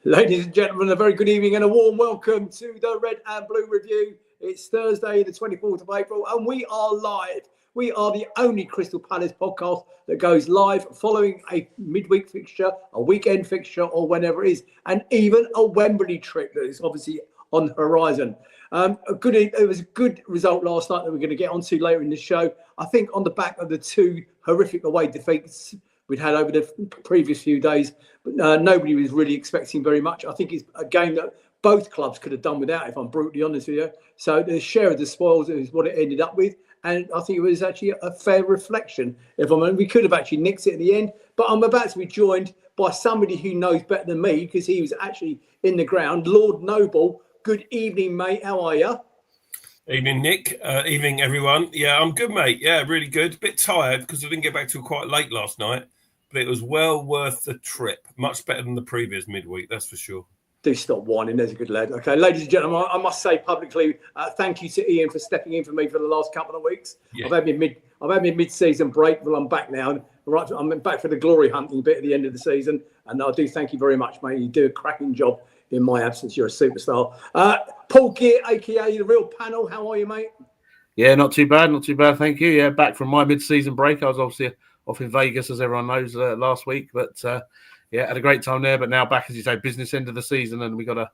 Ladies and gentlemen, a very good evening and a warm welcome to the Red and Blue Review. It's Thursday, the 24th of April, and we are live. We are the only Crystal Palace podcast that goes live following a midweek fixture, a weekend fixture, or whenever it is, and even a Wembley trip that is obviously on the horizon. It was a good result last night that we're going to get onto later in the show. I think on the back of the two horrific away defeats we'd had over the previous few days, but nobody was really expecting very much. I think it's a game that both clubs could have done without, if I'm brutally honest with you. So the share of the spoils is what it ended up with. And I think it was actually a fair reflection. We could have actually nicked it at the end, but I'm about to be joined by somebody who knows better than me because he was actually in the ground. Lord Noble, good evening, mate. How are you? Evening, Nick. Evening, everyone. Yeah, I'm good, mate. Yeah, really good. A bit tired because I didn't get back till quite late last night, but it was well worth the trip. Much better than the previous midweek, that's for sure. Do stop whining. There's a good lad. Okay, ladies and gentlemen, I must say publicly, thank you to Ian for stepping in for me for the last couple of weeks. Yeah. I've had my mid-season break. Well, I'm back now. Right, I'm back for the glory hunting bit at the end of the season, and I do thank you very much, mate. You do a cracking job in my absence. You're a superstar. Paul Gear, aka the Real Panel. How are you, mate? Yeah, not too bad. Thank you. Yeah, back from my mid-season break. I was obviously off in Vegas, as everyone knows, last week, but. Yeah, had a great time there, but now back, as you say, business end of the season, and we gotta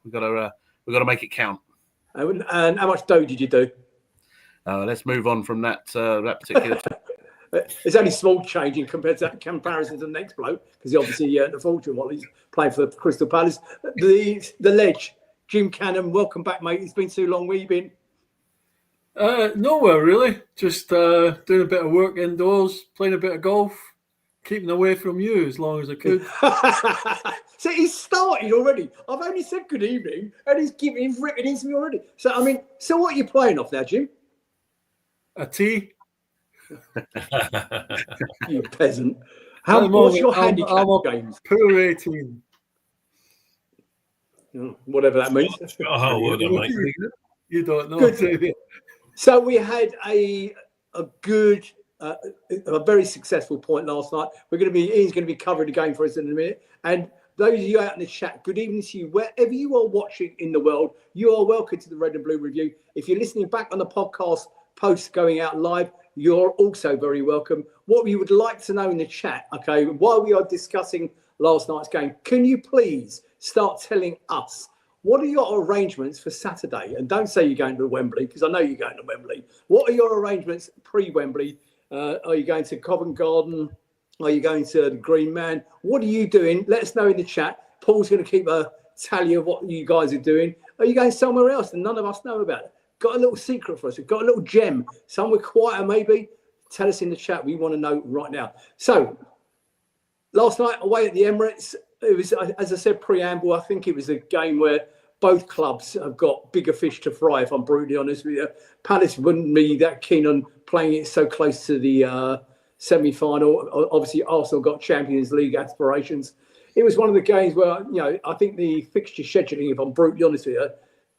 make it count. And how much dough did you do? Let's move on from that particular. It's only small change in comparison to the next bloke, because he obviously earned a fortune while he's playing for Crystal Palace. The ledge, Jim Cannon, welcome back, mate. It's been too long. Where you been? Nowhere really. Just doing a bit of work indoors, playing a bit of golf. Keeping away from you as long as I could. So he's started already. I've only said good evening, and he's ripping into me already. So so what are you playing off now, Jim? A tee. You peasant. What's your handicap games? Poor 18. Whatever that means. You don't know. Good. So we had a good. A very successful point last night. Ian's going to be covering the game for us in a minute. And those of you out in the chat, good evening to you. Wherever you are watching in the world, you are welcome to the Red and Blue Review. If you're listening back on the podcast post going out live, you're also very welcome. What we would like to know in the chat, okay, while we are discussing last night's game, can you please start telling us what are your arrangements for Saturday? And don't say you're going to Wembley, because I know you're going to Wembley. What are your arrangements pre-Wembley? Are you going to Covent Garden? Are you going to the Green Man? What are you doing? Let us know in the chat. Paul's going to keep a tally of what you guys are doing. Are you going somewhere else and none of us know about it? Got a little secret for us? We've got a little gem. Somewhere quieter maybe? Tell us in the chat. We want to know right now. So, last night away at the Emirates, it was, as I said, preamble. I think it was a game where both clubs have got bigger fish to fry, if I'm brutally honest with you. Palace wouldn't be that keen on playing it so close to the semi-final. Obviously, Arsenal got Champions League aspirations. It was one of the games where, I think the fixture scheduling, if I'm brutally honest with you,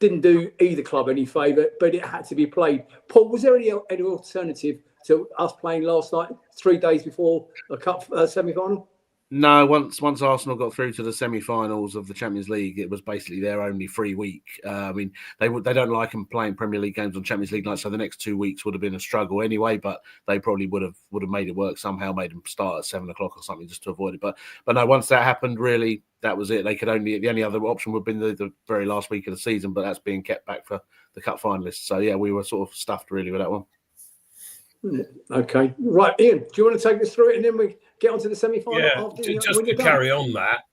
didn't do either club any favour, but it had to be played. Paul, was there any alternative to us playing last night, 3 days before a cup semi-final? No, once Arsenal got through to the semi-finals of the Champions League, it was basically their only free week. They don't like them playing Premier League games on Champions League night, so the next 2 weeks would have been a struggle anyway. But they probably would have made it work somehow, made them start at 7 o'clock or something just to avoid it. But no, once that happened, really, that was it. The only other option would have been the very last week of the season, but that's being kept back for the cup finalists. So yeah, we were sort of stuffed really with that one. Okay, right, Ian, do you want to take us through it and then we get on to the semi-final? Yeah, just to carry on that,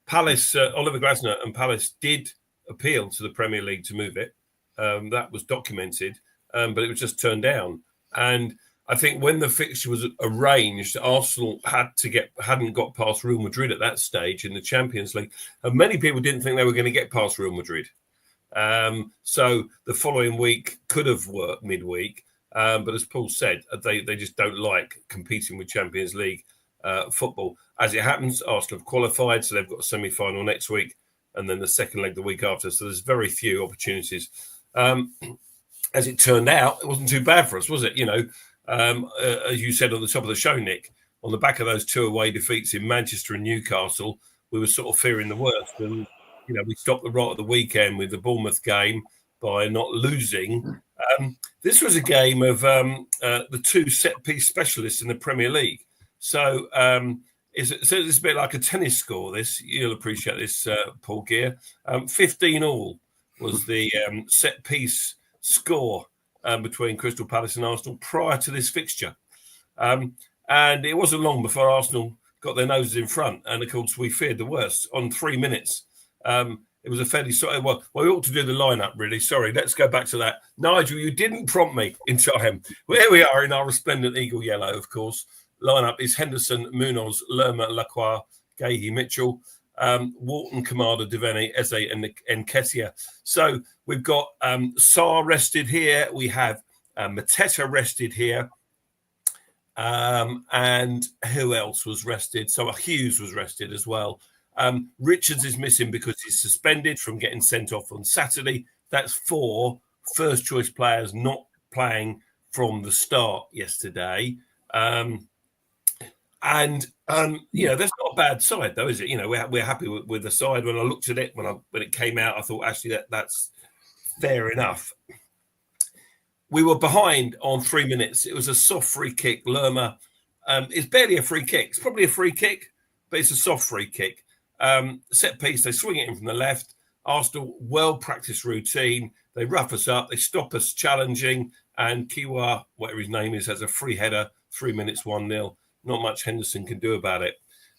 Palace, Oliver Glasner and Palace did appeal to the Premier League to move it. That was documented, but it was just turned down. And I think when the fixture was arranged, Arsenal hadn't got past Real Madrid at that stage in the Champions League, and many people didn't think they were going to get past Real Madrid. So the following week could have worked midweek. But as Paul said, they just don't like competing with Champions League football. As it happens, Arsenal have qualified, so they've got a semi-final next week and then the second leg the week after. So there's very few opportunities. As it turned out, it wasn't too bad for us, was it? As you said on the top of the show, Nick, on the back of those two away defeats in Manchester and Newcastle, we were sort of fearing the worst. And we stopped the rot at the weekend with the Bournemouth game by not losing. This was a game of the two set-piece specialists in the Premier League. So it's a bit like a tennis score. This, you'll appreciate this, Paul Gear. 15-all was the set-piece score between Crystal Palace and Arsenal prior to this fixture. And it wasn't long before Arsenal got their noses in front. And, of course, we feared the worst on 3 minutes. It was a fairly well, we ought to do the lineup, really. Sorry, let's go back to that. Nigel, you didn't prompt me in time. Well, here we are in our resplendent eagle yellow, of course. Lineup is Henderson, Munoz, Lerma, Lacroix, Gahey, Mitchell, Wharton, Kamada, Devaney, Eze, and Nketiah. So we've got Sarr rested here. We have Mateta rested here. And who else was rested? So Hughes was rested as well. Richards is missing because he's suspended from getting sent off on Saturday. That's 4 first-choice players not playing from the start yesterday. That's not a bad side, though, is it? We're happy with the side. When I looked at it, when it came out, I thought, actually, that's fair enough. We were behind on 3 minutes. It was a soft free kick. Lerma, it's barely a free kick. It's probably a free kick, but it's a soft free kick. Set piece, they swing it in from the left. Arsenal, well-practiced routine. They rough us up. They stop us challenging. And Kiwa, whatever his name is, has a free header. 3 minutes, 1-0. Not much Henderson can do about it.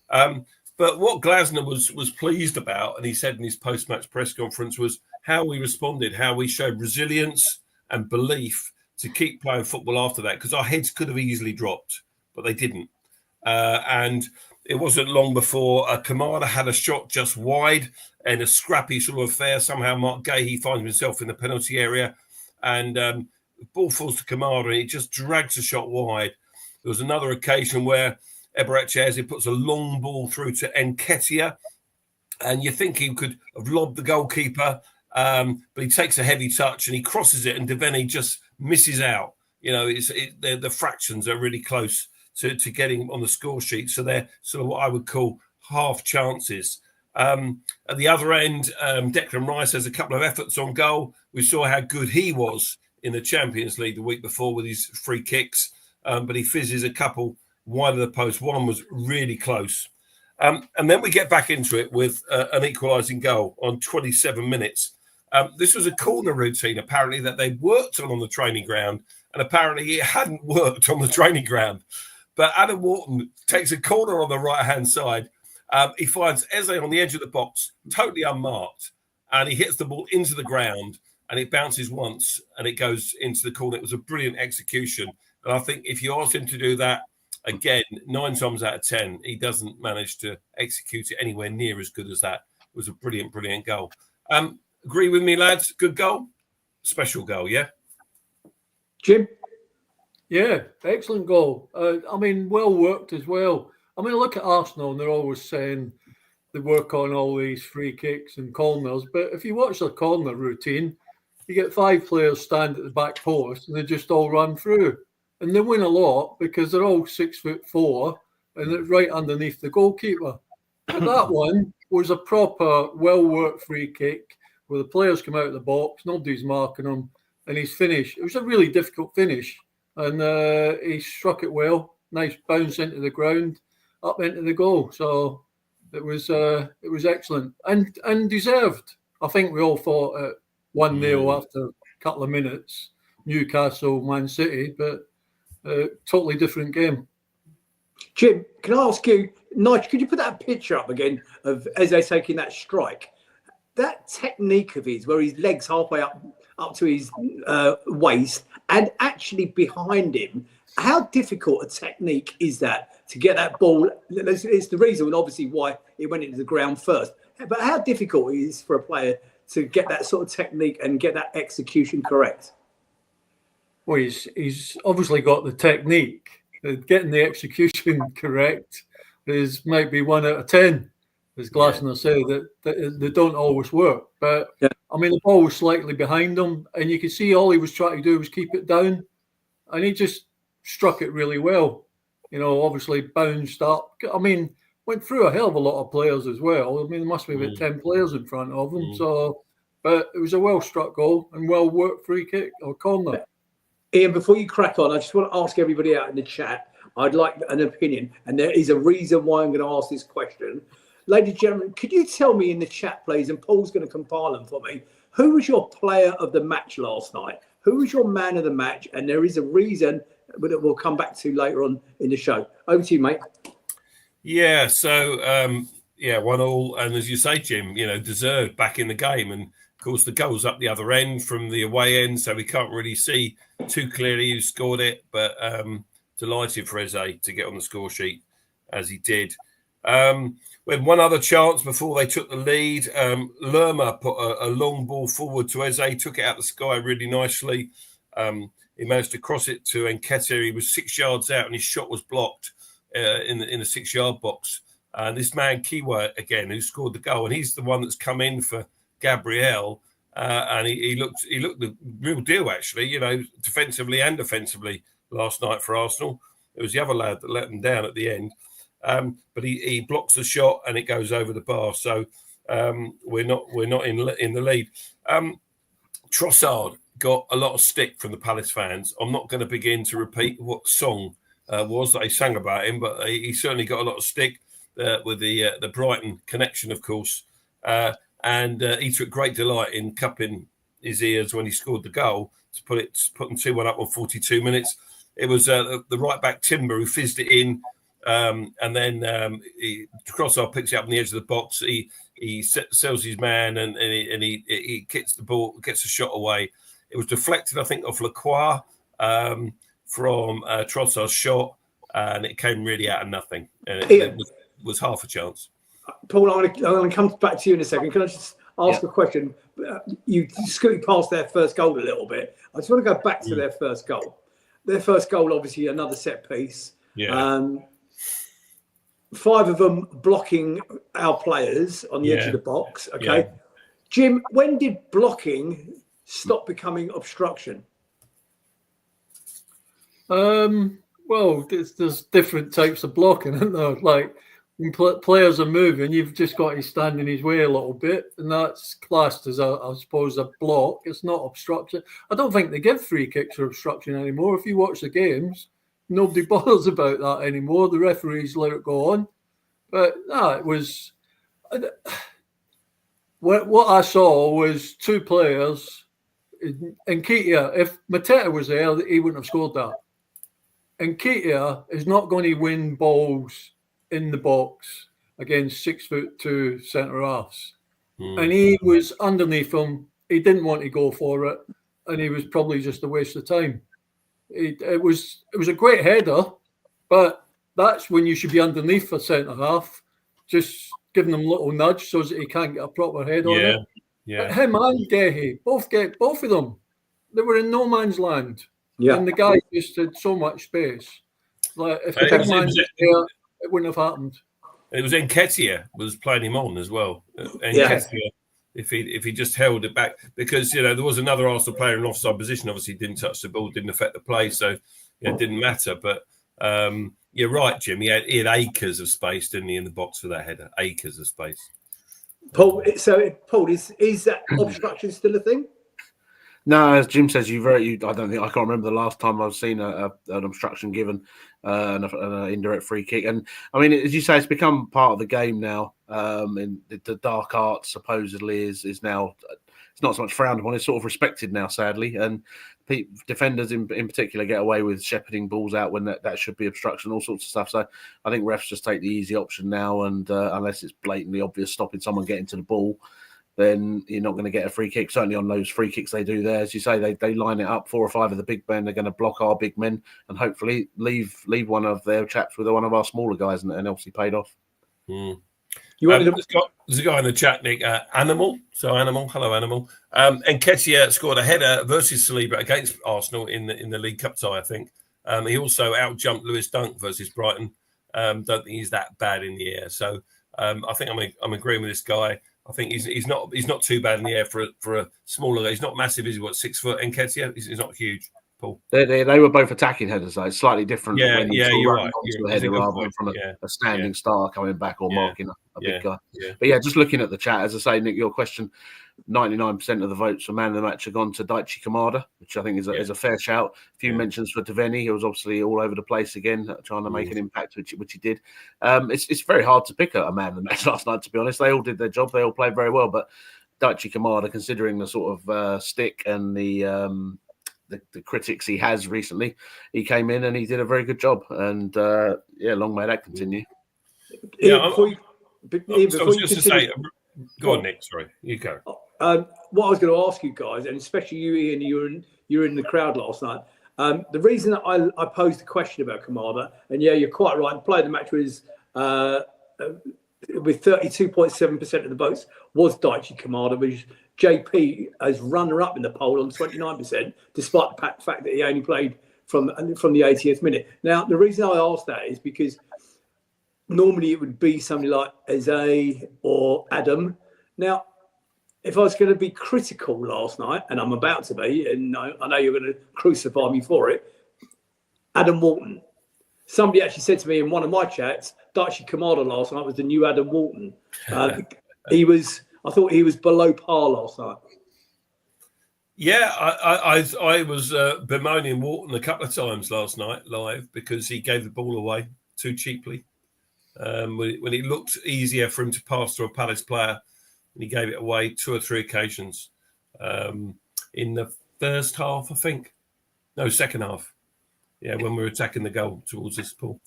But what Glasner was pleased about, and he said in his post-match press conference, was how we responded, how we showed resilience and belief to keep playing football after that, because our heads could have easily dropped, but they didn't. And it wasn't long before Kamada had a shot just wide in a scrappy sort of affair. Somehow Mark Gahey finds himself in the penalty area, and the ball falls to Kamada, and he just drags the shot wide. There was another occasion where Emirates puts a long ball through to Nketiah, and you think he could have lobbed the goalkeeper, but he takes a heavy touch and he crosses it, and Devaney just misses out. The fractions are really close to getting on the score sheet, so they're sort of what I would call half chances. At the other end, Declan Rice has a couple of efforts on goal. We saw how good he was in the Champions League the week before with his free kicks, but he fizzes a couple wide of the post. One was really close. And then we get back into it with an equalising goal on 27 minutes. This was a corner routine, apparently, that they worked on the training ground, and apparently it hadn't worked on the training ground. But Adam Wharton takes a corner on the right-hand side. He finds Eze on the edge of the box, totally unmarked, and he hits the ball into the ground, and it bounces once, and it goes into the corner. It was a brilliant execution. And I think if you ask him to do that again, 9 times out of 10, he doesn't manage to execute it anywhere near as good as that. It was a brilliant, brilliant goal. Agree with me, lads? Good goal? Special goal, yeah? Jim? Yeah, excellent goal. Well worked as well. Look at Arsenal, and they're always saying they work on all these free kicks and corners. But if you watch their corner routine, you get 5 players stand at the back post, and they just all run through. And they win a lot because they're all 6'4", and it's right underneath the goalkeeper. But that one was a proper, well-worked free kick where the players come out of the box, nobody's marking them, and he's finished. It was a really difficult finish, and he struck it well. Nice bounce into the ground, up into the goal. So it was excellent and deserved. I think we all thought at 1-0 after a couple of minutes, Newcastle, Man City, but totally different game. Jim, can I ask you, Nigel, could you put that picture up again of Eze taking that strike? That technique of his, where his legs halfway up to his waist and actually behind him, how difficult a technique is that to get that ball? It's the reason, obviously, why it went into the ground first. But how difficult it is for a player to get that sort of technique and get that execution correct? Well, he's obviously got the technique. Getting the execution correct might be 1 out of 10, as Glasner said, that they don't always work. But the ball was slightly behind him, and you could see all he was trying to do was keep it down, and he just struck it really well. Obviously bounced up. When went through a hell of a lot of players as well. I mean, there must be about 10 players in front of them. So, but it was a well-struck goal and well-worked free kick or corner. Ian, before you crack on, I just want to ask everybody out in the chat. I'd like an opinion, and there is a reason why I'm going to ask this question. Ladies and gentlemen, could you tell me in the chat, please, and Paul's going to compile them for me, who was your player of the match last night? Who was your man of the match? And there is a reason that we'll come back to later on in the show. Over to you, mate. Yeah, so, 1-1. And as you say, Jim, deserved back in the game. And, of course, the goal's up the other end from the away end, so we can't really see too clearly who scored it. But delighted for Eze to get on the score sheet as he did. We had one other chance before they took the lead. Lerma put a long ball forward to Eze, took it out the sky really nicely. He managed to cross it to Nketiah. He was 6 yards out and his shot was blocked in the 6-yard box. And this man, Kiwa, again, who scored the goal, and he's the one that's come in for Gabriel. And he looked the real deal, actually, defensively and offensively last night for Arsenal. It was the other lad that let them down at the end. But he blocks the shot and it goes over the bar. So we're not in the lead. Trossard got a lot of stick from the Palace fans. I'm not going to begin to repeat what song was that they sang about him, but he certainly got a lot of stick with the Brighton connection, of course. And he took great delight in cupping his ears when he scored the goal to put them 2-1 up on 42 minutes. It was the right back Timber who fizzed it in. And then Trossard picks it up on the edge of the box. He sells his man and he kicks the ball, gets a shot away. It was deflected, I think, off Lacroix from Trossard's shot, and it came really out of nothing. And it was half a chance. Paul, I'm going to come back to you in a second. Can I just ask a question? You scooted past their first goal a little bit. I just want to go back to their first goal. Their first goal, obviously, another set piece. Yeah. 5 of them blocking our players on the edge of the box. Okay. Yeah. Jim, when did blocking stop becoming obstruction? Well, there's different types of blocking, isn't there? Like when players are moving, you've just got to stand in his way a little bit, and that's classed as, I suppose, a block. It's not obstruction. I don't think they give free kicks for obstruction anymore. If you watch the games, nobody bothers about that anymore. The referees let it go on. But no, it was... What I saw was 2 players. Nketiah, if Mateta was there, he wouldn't have scored that. Nketiah is not going to win balls in the box against 6'2" centre-halves. And he was underneath him. He didn't want to go for it. And he was probably just a waste of time. It was a great header, but that's when you should be underneath a centre half, just giving them a little nudge so that he can't get a proper head on it. Yeah. But him and Gehi both of them. They were in no man's land. Yeah. And the guy just had so much space. Like if the big man was there, it wouldn't have happened. It was Nketiah was playing him on as well. Nketiah, if he just held it back, because there was another Arsenal player in offside position. Obviously, didn't touch the ball, didn't affect the play, so it didn't matter. But you're right, Jim. He had acres of space, didn't he, in the box for that header? Acres of space. Paul, Paul, is that obstruction still a thing? No, as Jim says, I can't remember the last time I've seen an obstruction given, an indirect free kick. And I mean, as you say, it's become part of the game now. And the dark arts supposedly is now, it's not so much frowned upon, it's sort of respected now, sadly. And defenders in particular get away with shepherding balls out when that should be obstruction, all sorts of stuff. So I think refs just take the easy option now, and unless it's blatantly obvious stopping someone getting to the ball, then you're not going to get a free kick. Certainly on those free kicks they do there, as you say, they line it up. 4 or 5 of the big men are going to block our big men and hopefully leave one of their chaps with one of our smaller guys, and obviously paid off. There's a guy in the chat, Nick, Animal. So Animal, hello Animal. Nketiah scored a header versus Saliba against Arsenal in the League Cup tie, I think. He also out-jumped Lewis Dunk versus Brighton. Don't think he's that bad in the air. So I think I'm agreeing with this guy. I think he's not too bad in the air for a smaller guy. He's not massive, is he? 6 foot? Nketiah, he's not huge. Paul. They were both attacking headers, though. It's slightly different when you're you're running right. onto a It's a header good rather point. than from Yeah. a standing star coming back or marking a big guy. Yeah. But just looking at the chat, as I say, Nick, your question, 99% of the votes for man of the match have gone to Daichi Kamada, which I think is a fair shout. A few mentions for Devaney, who was obviously all over the place again, trying to make an impact, which he did. It's very hard to pick a man of the match last night, to be honest. They all did their job. They all played very well. But Daichi Kamada, considering the sort of stick and the critics he has recently, he came in and he did a very good job. And long may that continue. Go on, Nick. Sorry, you go. What I was going to ask you guys, and especially you, Ian, you were in the crowd last night. The reason that I posed the question about Kamada, and you're quite right. The player of the match was with 32.7% of the votes was Daichi Kamada, which JP as runner-up in the poll on 29%, despite the fact that he only played from the 80th minute. Now, the reason I asked that is because normally it would be somebody like Eze or Adam. Now, if I was going to be critical last night, and I'm about to be, and I know you're going to crucify me for it, Adam Walton. Somebody actually said to me in one of my chats, Daichi Kamada last night was the new Adam Walton. I thought he was below par last night. Yeah, I was bemoaning Walton a couple of times last night live because he gave the ball away too cheaply. When it looked easier for him to pass to a Palace player, and he gave it away 2 or 3 occasions in the first half, I think. No, second half. Yeah, when we were attacking the goal towards us, Paul.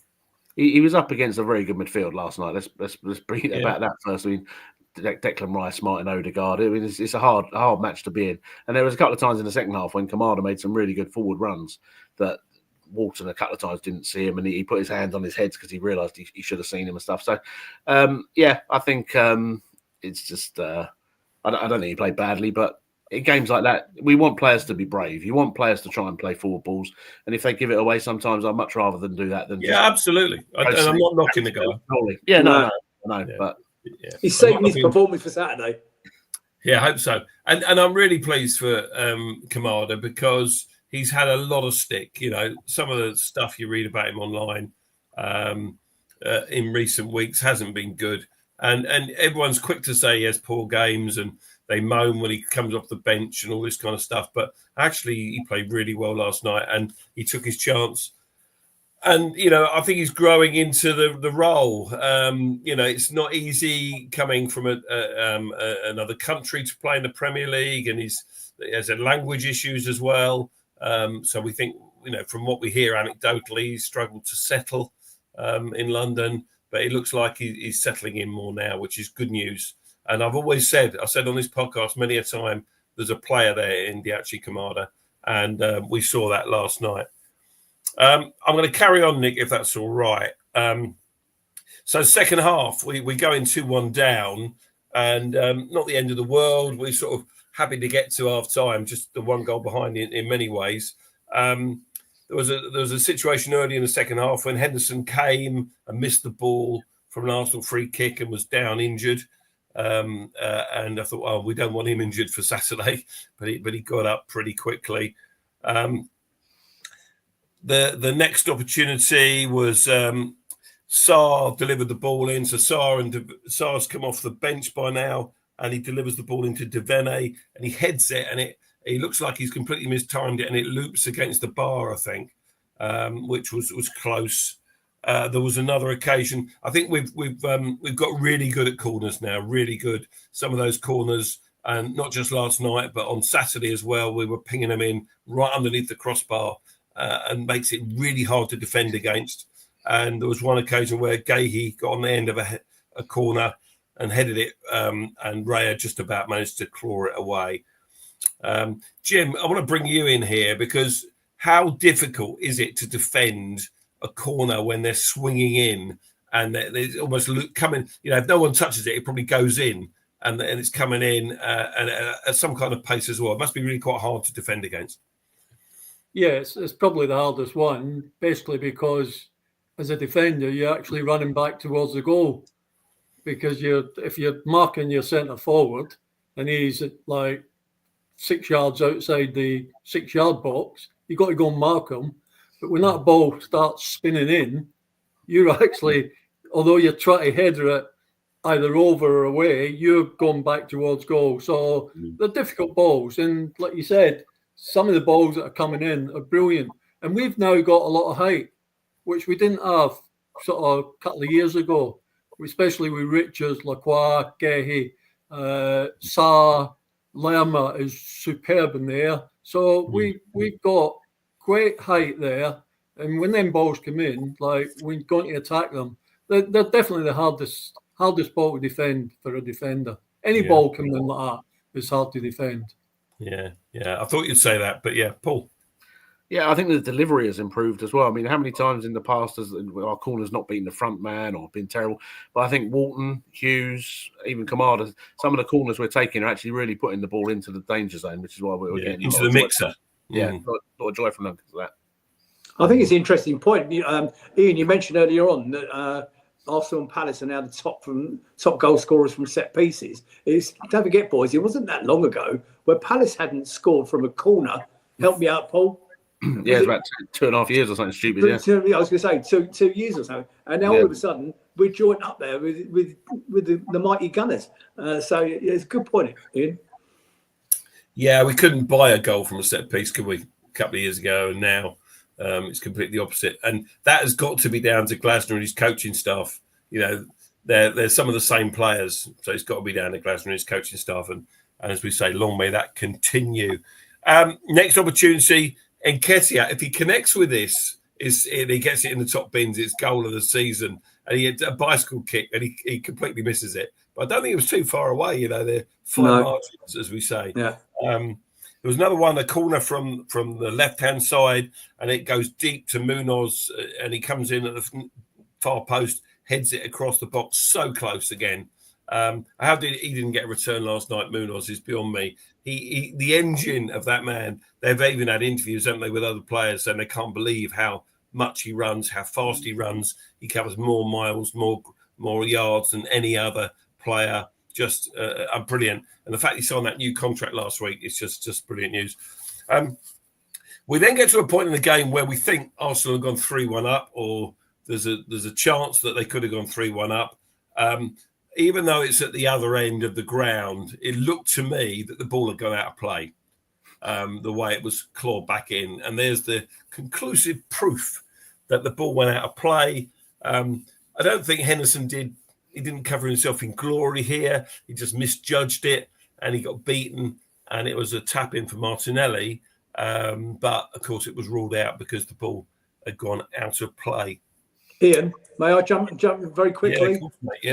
He was up against a very good midfield last night. Let's bring it about that first. I mean, Declan Rice, Martin Odegaard. I mean, it's a hard match to be in. And there was a couple of times in the second half when Kamada made some really good forward runs that Walton a couple of times didn't see him, and he put his hand on his head because he realised he should have seen him and stuff. So, I think it's just I don't think he played badly, but in games like that, we want players to be brave. You want players to try and play forward balls, and if they give it away, sometimes I'd much rather than do that than absolutely. And I'm not knocking the guy. No, but he's saving his performance for Saturday. Yeah, I hope so. And I'm really pleased for Kamada because he's had a lot of stick. You know, some of the stuff you read about him online in recent weeks hasn't been good. And everyone's quick to say he has poor games and they moan when he comes off the bench and all this kind of stuff. But actually, he played really well last night and he took his chance. And, I think he's growing into the role. It's not easy coming from another country to play in the Premier League, and he has language issues as well. So we think, from what we hear anecdotally, he's struggled to settle in London, but it looks like he's settling in more now, which is good news. And I've always said on this podcast many a time, there's a player there in Daichi Kamada, and we saw that last night. I'm going to carry on, Nick, if that's all right. So second half, we go in 2-1 down, and not the end of the world. We're sort of happy to get to half time, just the 1 goal behind in many ways. There was a situation early in the second half when Henderson came and missed the ball from an Arsenal free kick and was down injured. And I thought, we don't want him injured for Saturday, but he got up pretty quickly. The next opportunity was Sarr delivered the ball in. So Sarr's come off the bench by now, and he delivers the ball into Devaney, and he heads it, and he looks like he's completely mistimed it, and it loops against the bar, I think, which was close. There was another occasion. I think we've got really good at corners now, really good. Some of those corners, and not just last night, but on Saturday as well, we were pinging them in right underneath the crossbar. And makes it really hard to defend against. And there was one occasion where Gahey got on the end of a corner and headed it, and Raya just about managed to claw it away. Jim, I want to bring you in here because how difficult is it to defend a corner when they're swinging in and there's almost coming, if no one touches it, it probably goes in and it's coming in and at some kind of pace as well. It must be really quite hard to defend against. Yeah, it's probably the hardest one, basically because as a defender, you're actually running back towards the goal because if you're marking your centre forward and he's like 6 yards outside the 6-yard box, you've got to go and mark them. But when that ball starts spinning in, you're actually, although you're trying to header it either over or away, you're going back towards goal. So they're difficult balls. And like you said, some of the balls that are coming in are brilliant. And we've now got a lot of height, which we didn't have sort of a couple of years ago, especially with Richards, Lacroix, Gehi, Sarr, Lerma is superb in there. So we've got great height there. And when them balls come in, like we're going to attack them, they're definitely the hardest ball to defend for a defender. Any ball coming in like that is hard to defend. Yeah. I thought you'd say that, but yeah, Paul. Yeah, I think the delivery has improved as well. I mean, how many times in the past has our corners not been the front man or been terrible? But I think Walton, Hughes, even Kamada, some of the corners we're taking are actually really putting the ball into the danger zone, which is why we're getting into the mixer. Yeah, a lot of joy from them for that. I think it's an interesting point. Ian, you mentioned earlier on that Arsenal and Palace are now the top goal scorers from set pieces. Don't forget, boys, it wasn't that long ago where Palace hadn't scored from a corner. Help me out, Paul. Yeah, it's about 2.5 years or something stupid. I was going to say 2 years or so, and now all of a sudden we're joined up there with the mighty Gunners. So it's a good point, Ian. Yeah, we couldn't buy a goal from a set piece, could we? A couple of years ago, and now it's completely opposite, and that has got to be down to Glasner and his coaching staff. You know, they're some of the same players, so it's got to be down to Glasner and his coaching staff. And as we say, long may that continue. Next opportunity. Nketiah, if he connects with this, he gets it in the top bins, it's goal of the season. And he had a bicycle kick and he completely misses it. But I don't think it was too far away, you know, they're fine margins, as we say. Yeah. There was another one, a corner from the left-hand side, and it goes deep to Munoz, and he comes in at the far post, heads it across the box, so close again. How did he didn't get a return last night? Munoz is beyond me. He the engine of that man. They've even had interviews, haven't they, with other players, and they can't believe how much he runs, how fast he runs. He covers more miles, more yards than any other player. Just brilliant. And the fact he signed that new contract last week is just brilliant news. We then get to a point in the game where we think Arsenal have gone 3-1 up, or there's a chance that they could have gone 3-1 up. Even though it's at the other end of the ground, it looked to me that the ball had gone out of play, the way it was clawed back in. And there's the conclusive proof that the ball went out of play. I don't think Henderson didn't cover himself in glory here. He just misjudged it and he got beaten. And it was a tap in for Martinelli. But, of course, it was ruled out because the ball had gone out of play. Ian, may I jump very quickly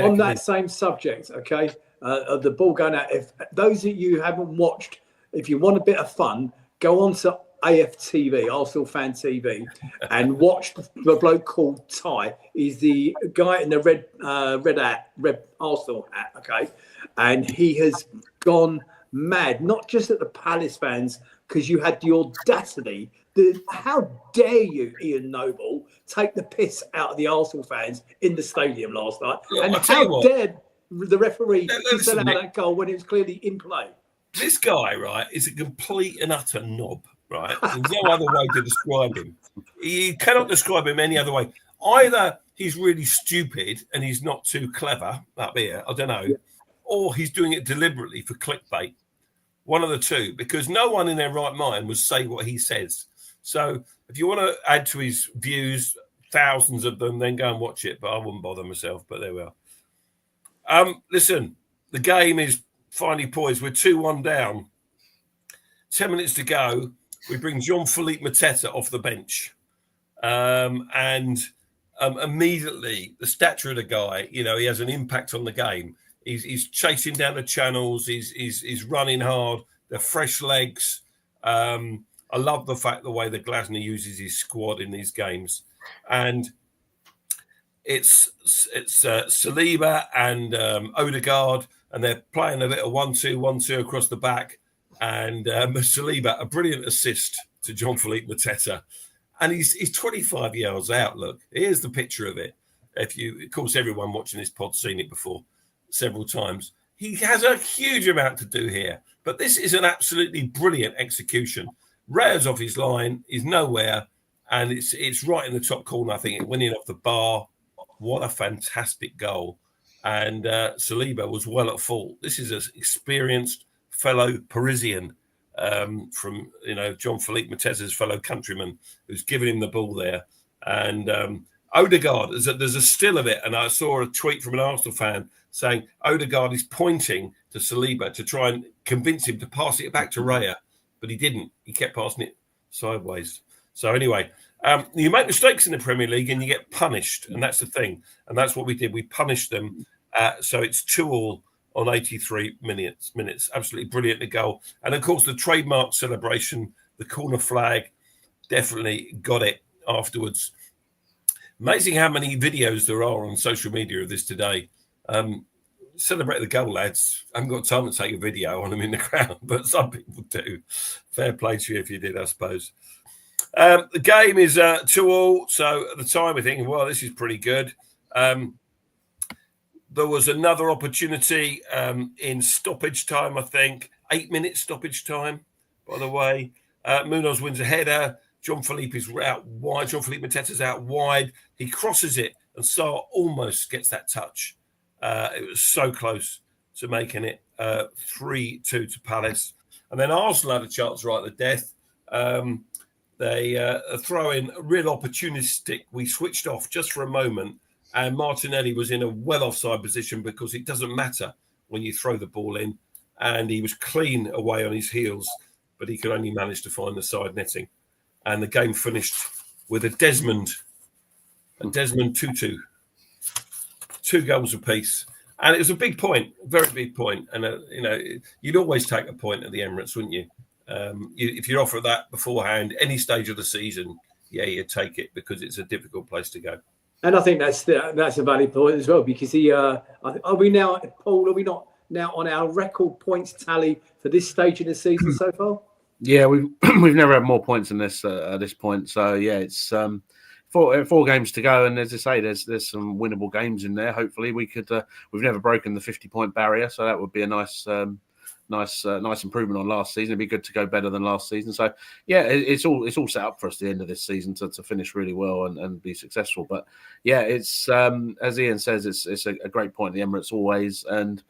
on that same subject? Okay, of the ball going out. If those of you who haven't watched, if you want a bit of fun, go on to AFTV, Arsenal Fan TV, and watch the bloke called Ty. He's the guy in the red Arsenal hat. Okay, and he has gone mad, not just at the Palace fans, because you had the audacity. How dare you, Ian Noble, take the piss out of the Arsenal fans in the stadium last night? Look, and how dare the referee sell out that goal when it was clearly in play? This guy, right, is a complete and utter knob, right? There's no other way to describe him. You cannot describe him any other way. Either he's really stupid and he's not too clever up here, I don't know, or he's doing it deliberately for clickbait. One of the two, because no one in their right mind would say what he says. So if you want to add to his views, thousands of them, then go and watch it. But I wouldn't bother myself. But there we are. Listen, the game is finally poised. We're 2-1 down. 10 minutes to go. We bring Jean-Philippe Mateta off the bench. And immediately, the stature of the guy, you know, he has an impact on the game. He's chasing down the channels. He's running hard. They're fresh legs. I love the way that Glasner uses his squad in these games, and it's Saliba and Odegaard, and they're playing a bit of 1-2 across the back, and Saliba, a brilliant assist to Jean-Philippe Mateta, and he's 25 years out. Look, here's the picture of it. Of course, everyone watching this pod's seen it before several times. He has a huge amount to do here, but this is an absolutely brilliant execution. Raya's off his line. He's nowhere. And it's right in the top corner, I think, winning off the bar. What a fantastic goal. And Saliba was well at fault. This is an experienced fellow Parisian from, John Philippe Mateta's fellow countryman who's giving him the ball there. And Odegaard, there's a still of it. And I saw a tweet from an Arsenal fan saying Odegaard is pointing to Saliba to try and convince him to pass it back to Raya. But he didn't. He kept passing it sideways. So anyway, you make mistakes in the Premier League and you get punished. And that's the thing. And that's what we did. We punished them. So it's 2-2 on 83 minutes. Absolutely brilliant, the goal. And of course, the trademark celebration, the corner flag, definitely got it afterwards. Amazing how many videos there are on social media of this today. Celebrate the goal, lads. I haven't got time to take a video on them in the crowd, but some people do. Fair play to you if you did, I suppose. The game is 2-2. So at the time, we're thinking, well, this is pretty good. There was another opportunity in stoppage time, I think. 8 minutes stoppage time, by the way. Munoz wins a header. John Philippe is out wide. John Philippe Mateta's out wide. He crosses it, and Sarr almost gets that touch. It was so close to making it 3-2 to Palace. And then Arsenal had a chance right at the death. They throw in real opportunistic. We switched off just for a moment, and Martinelli was in a well offside position because it doesn't matter when you throw the ball in. And he was clean away on his heels, but he could only manage to find the side netting. And the game finished with a Desmond 2-2. 2 goals apiece. And it was a big point, very big point. And, you'd always take a point at the Emirates, wouldn't you? If you're offered that beforehand, any stage of the season, you'd take it because it's a difficult place to go. And I think that's a valid point as well, because are we now, Paul, are we not now on our record points tally for this stage of the season so far? Yeah, we've never had more points than this at this point. So yeah, it's 4 games to go, and as I say, there's some winnable games in there. Hopefully, we could. We've never broken the 50-point barrier, so that would be a nice improvement on last season. It'd be good to go better than last season. So yeah, it's all set up for us at the end of this season to finish really well and be successful. But yeah, it's as Ian says, it's a great point. The Emirates always, and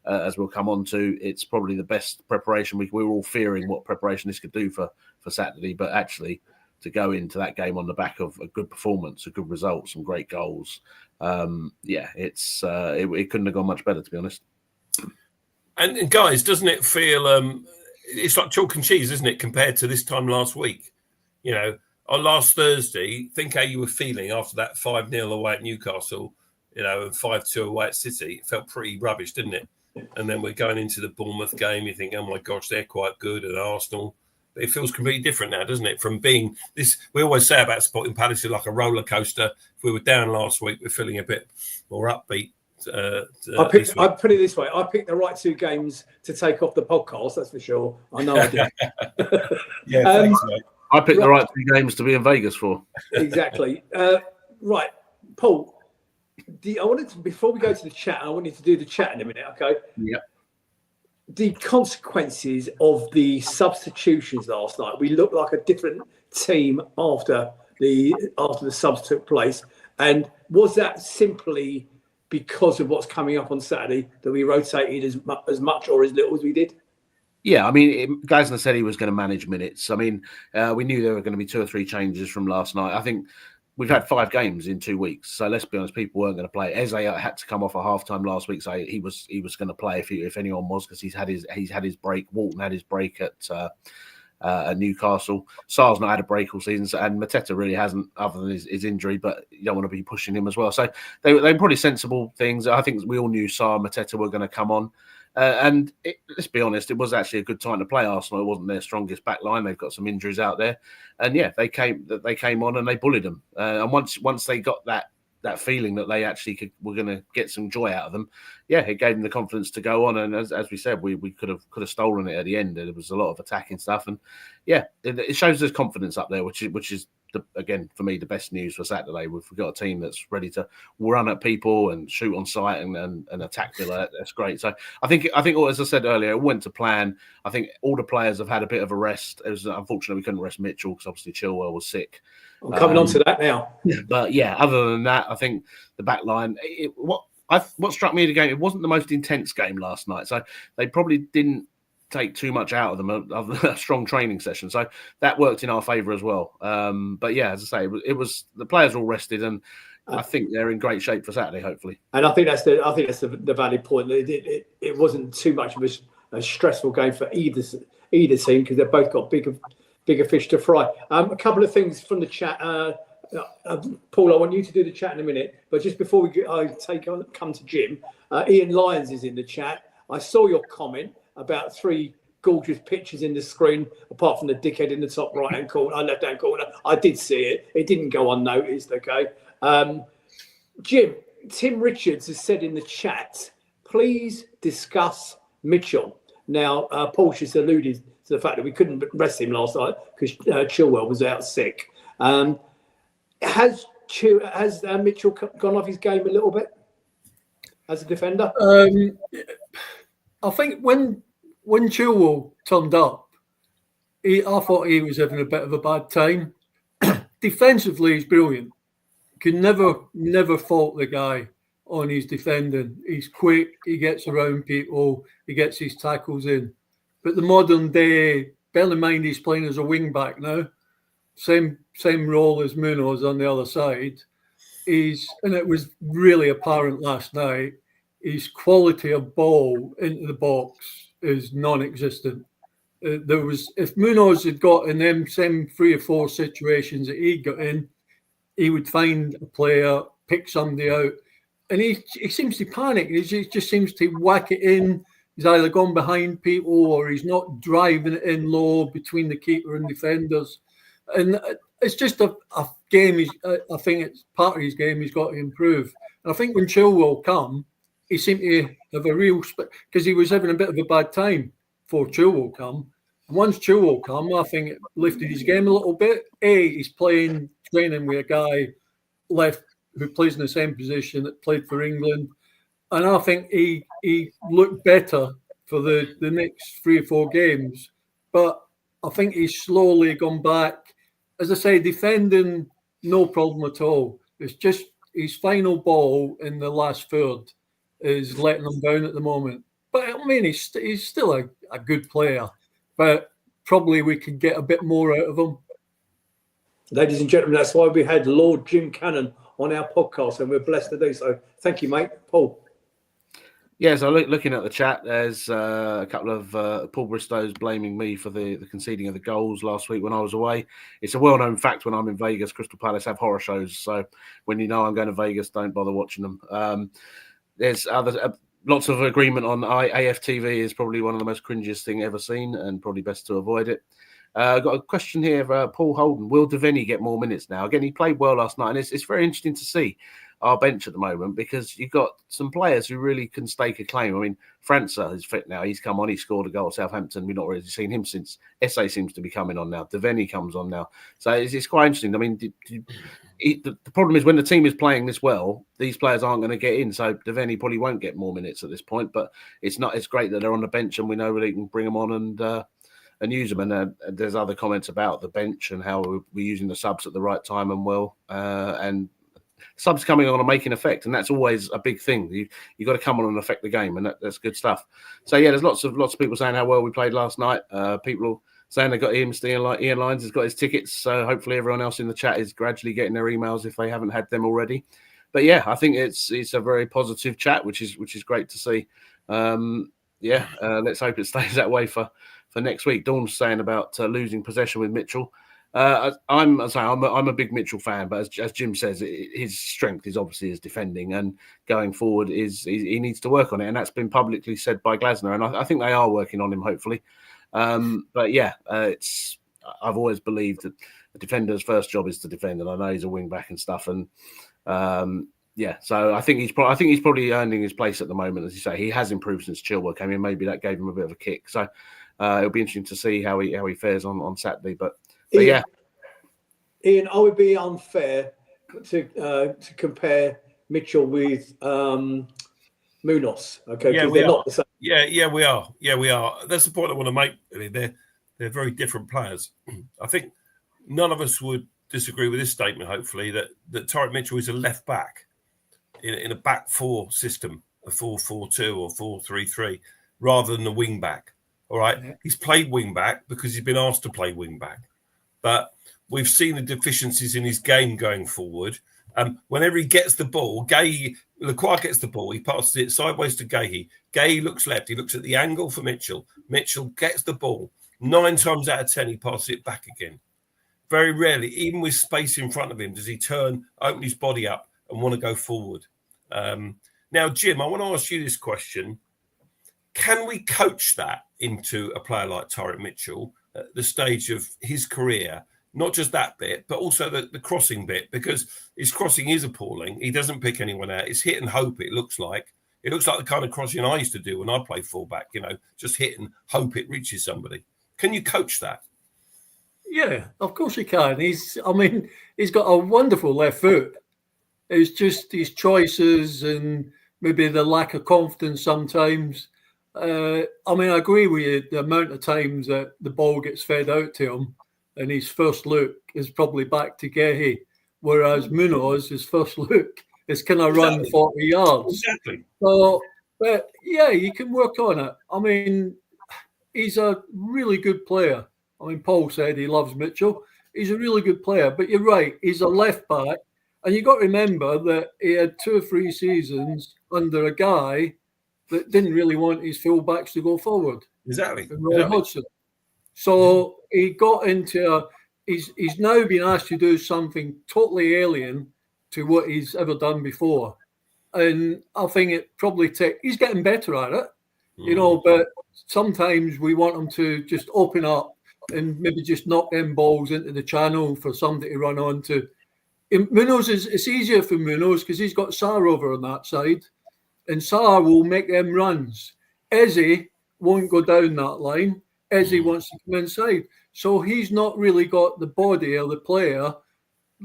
as we'll come on to, it's probably the best preparation. We were all fearing what preparation this could do for Saturday, but actually to go into that game on the back of a good performance, a good result, some great goals, it couldn't have gone much better, to be honest. And guys, doesn't it feel it's like chalk and cheese, isn't it, compared to this time last week? On last Thursday, think how you were feeling after that 5-0 away at Newcastle, and 5-2 away at City. It felt pretty rubbish, didn't it? And then we're going into the Bournemouth game. You think, oh my gosh, they're quite good at Arsenal. But it feels completely different now, doesn't it? From being this, we always say about Sporting Palace, it's like a roller coaster. If we were down last week, we're feeling a bit more upbeat. I put it this way: I picked the right 2 games to take off the podcast. That's for sure. I know I did. Yeah, thanks, mate. I picked the right 2 games to be in Vegas for. Exactly. Right, Paul. Before we go to the chat, I wanted to do the chat in a minute. Okay. Yeah. The consequences of the substitutions last night. We looked like a different team after the subs took place. And was that simply because of what's coming up on Saturday that we rotated as much or as little as we did? Yeah, I mean, Glasner said he was going to manage minutes. I mean, we knew there were going to be 2 or 3 changes from last night. I think we've had 5 games in 2 weeks, so let's be honest, people weren't going to play. Eze had to come off at halftime last week, so he was going to play if anyone was, because he's had his break. Walton had his break at Newcastle. Sarr's not had a break all season, and Mateta really hasn't, other than his injury. But you don't want to be pushing him as well. So they were probably sensible things. I think we all knew Sarr and Mateta were going to come on. Let's be honest, it was actually a good time to play Arsenal. It wasn't their strongest back line. They've got some injuries out there, and yeah, they came on and they bullied them. And once they got that feeling that they actually were going to get some joy out of them, yeah, it gave them the confidence to go on. And as we said, we could have stolen it at the end. There was a lot of attacking stuff, and yeah, it shows there's confidence up there, which is again, for me, the best news for Saturday. We've got a team that's ready to run at people and shoot on sight and attack Villa. That's great. So I think, as I said earlier, it went to plan. I think all the players have had a bit of a rest. It was unfortunate we couldn't rest Mitchell because obviously Chilwell was sick. I'm coming on to that now. But yeah, other than that, I think the back line, what struck me in the game, it wasn't the most intense game last night. So they probably didn't take too much out of them of a strong training session. So that worked in our favour as well. But yeah, as I say, it was the players all rested, and I think they're in great shape for Saturday, hopefully. And I think that's the valid point. It wasn't too much of a stressful game for either team because they've both got bigger fish to fry. A couple of things from the chat. Paul, I want you to do the chat in a minute, but just before we come to Jim, Ian Lyons is in the chat. I saw your comment about 3 gorgeous pictures in the screen, apart from the dickhead in the top right-hand corner, left-hand corner. I did see it. It didn't go unnoticed, okay? Jim, Tim Richards has said in the chat, please discuss Mitchell. Now, Paul just alluded to the fact that we couldn't rest him last night because Chilwell was out sick. Has Mitchell gone off his game a little bit as a defender? I think when Chilwell turned up, I thought he was having a bit of a bad time. Defensively, he's brilliant. Could never fault the guy on his defending. He's quick. He gets around people. He gets his tackles in. But the modern day, bear in mind he's playing as a wing back now. Same role as Munoz on the other side. And it was really apparent last night. His quality of ball into the box is non-existent. If Munoz had got in them same 3 or 4 situations that he got in, he would find a player, pick somebody out, and he seems to panic. He just seems to whack it in. He's either gone behind people or he's not driving it in low between the keeper and defenders. And it's just a game. I think it's part of his game he's got to improve. And I think when Chilwell come, he seemed to have a real because he was having a bit of a bad time before Chilwell come. And once Chilwell come, I think it lifted his game a little bit. He's training with a guy left who plays in the same position that played for England, and I think he looked better for the next 3 or 4 games. But I think he's slowly gone back. As I say, defending, no problem at all. It's just his final ball in the last third is letting him down at the moment. But I mean, he's still a good player, but probably we could get a bit more out of him. Ladies and gentlemen, that's why we had Lord Jim Cannon on our podcast, and we're blessed to do so. Thank you, mate. Paul. Yeah, so looking at the chat, there's a couple of Paul Bristow's blaming me for the conceding of the goals last week when I was away. It's a well-known fact when I'm in Vegas, Crystal Palace have horror shows. So when you know I'm going to Vegas, don't bother watching them. There's lots of agreement on AFTV is probably one of the most cringiest thing ever seen, and probably best to avoid it. Got a question here, Paul Holden. Will Devaney get more minutes now? Again, he played well last night, and it's very interesting to see our bench at the moment because you've got some players who really can stake a claim. I mean, França is fit now. He's come on. He scored a goal at Southampton. We've not really seen him since. Esse seems to be coming on now. Devaney comes on now. So it's quite interesting. I mean, the problem is when the team is playing this well, these players aren't going to get in. So Devaney probably won't get more minutes at this point. But it's great that they're on the bench and we know they can bring them on and use them. And there's other comments about the bench and how we're using the subs at the right time and well. And subs coming on and making effect, and that's always a big thing. You got to come on and affect the game, and that's good stuff. So yeah, there's lots of people saying how well we played last night. People saying they got Ian Lyons has got his tickets. So hopefully everyone else in the chat is gradually getting their emails if they haven't had them already. But yeah, I think it's a very positive chat, which is great to see. Let's hope it stays that way for next week. Dawn's saying about losing possession with Mitchell. I'm a big Mitchell fan, but as Jim says, his strength is obviously his defending, and going forward he needs to work on it, and that's been publicly said by Glasner, and I think they are working on him, hopefully. But yeah, I've always believed that a defender's first job is to defend, and I know he's a wing back and stuff, and so I think he's probably earning his place at the moment. As you say, he has improved since Chilwell came in. Maybe that gave him a bit of a kick. So it'll be interesting to see how he fares on Saturday. But yeah, Ian, I would be unfair to compare Mitchell with Munoz, okay? Yeah, Because we they're are. not the same. Yeah, we are. Yeah, we are. That's the point I want to make. Really, they're very different players. I think none of us would disagree with this statement. Hopefully, that Tyrick Mitchell is a left back in a back four system, a 4-4-2 or 4-3-3, rather than a wing back. All right, he's played wing back because he's been asked to play wing back, but we've seen the deficiencies in his game going forward. Whenever he gets the ball, Lacroix gets the ball, he passes it sideways to Gahey. Gahey looks left, he looks at the angle for Mitchell. Mitchell gets the ball. 9 times out of 10, he passes it back again. Very rarely, even with space in front of him, does he turn, open his body up and want to go forward. Now, Jim, I want to ask you this question. Can we coach that into a player like Tyrick Mitchell at the stage of his career? Not just that bit, but also the crossing bit, because his crossing is appalling. He doesn't pick anyone out. It's hit and hope, it looks like. It looks like the kind of crossing I used to do when I played fullback, just hit and hope it reaches somebody. Can you coach that? Yeah, of course you can. He's got a wonderful left foot. It's just his choices and maybe the lack of confidence sometimes. I agree with you, the amount of times that the ball gets fed out to him and his first look is probably back to Gahey, whereas Munoz, his first look is kind of run 40 yards. Exactly. So, but yeah, you can work on it. He's a really good player. Paul said he loves Mitchell. He's a really good player, but you're right, he's a left back. And you've got to remember that he had 2 or 3 seasons under a guy that didn't really want his fullbacks to go forward. Exactly. Roy Hodgson. So he got into he's now been asked to do something totally alien to what he's ever done before. And I think it probably he's getting better at it, but sometimes we want him to just open up and maybe just knock them balls into the channel for somebody to run on to. Munoz it's easier for Munoz because he's got Sarr over on that side, and Sarr will make them runs. Eze won't go down that line. Eze wants to come inside. So he's not really got the body or the player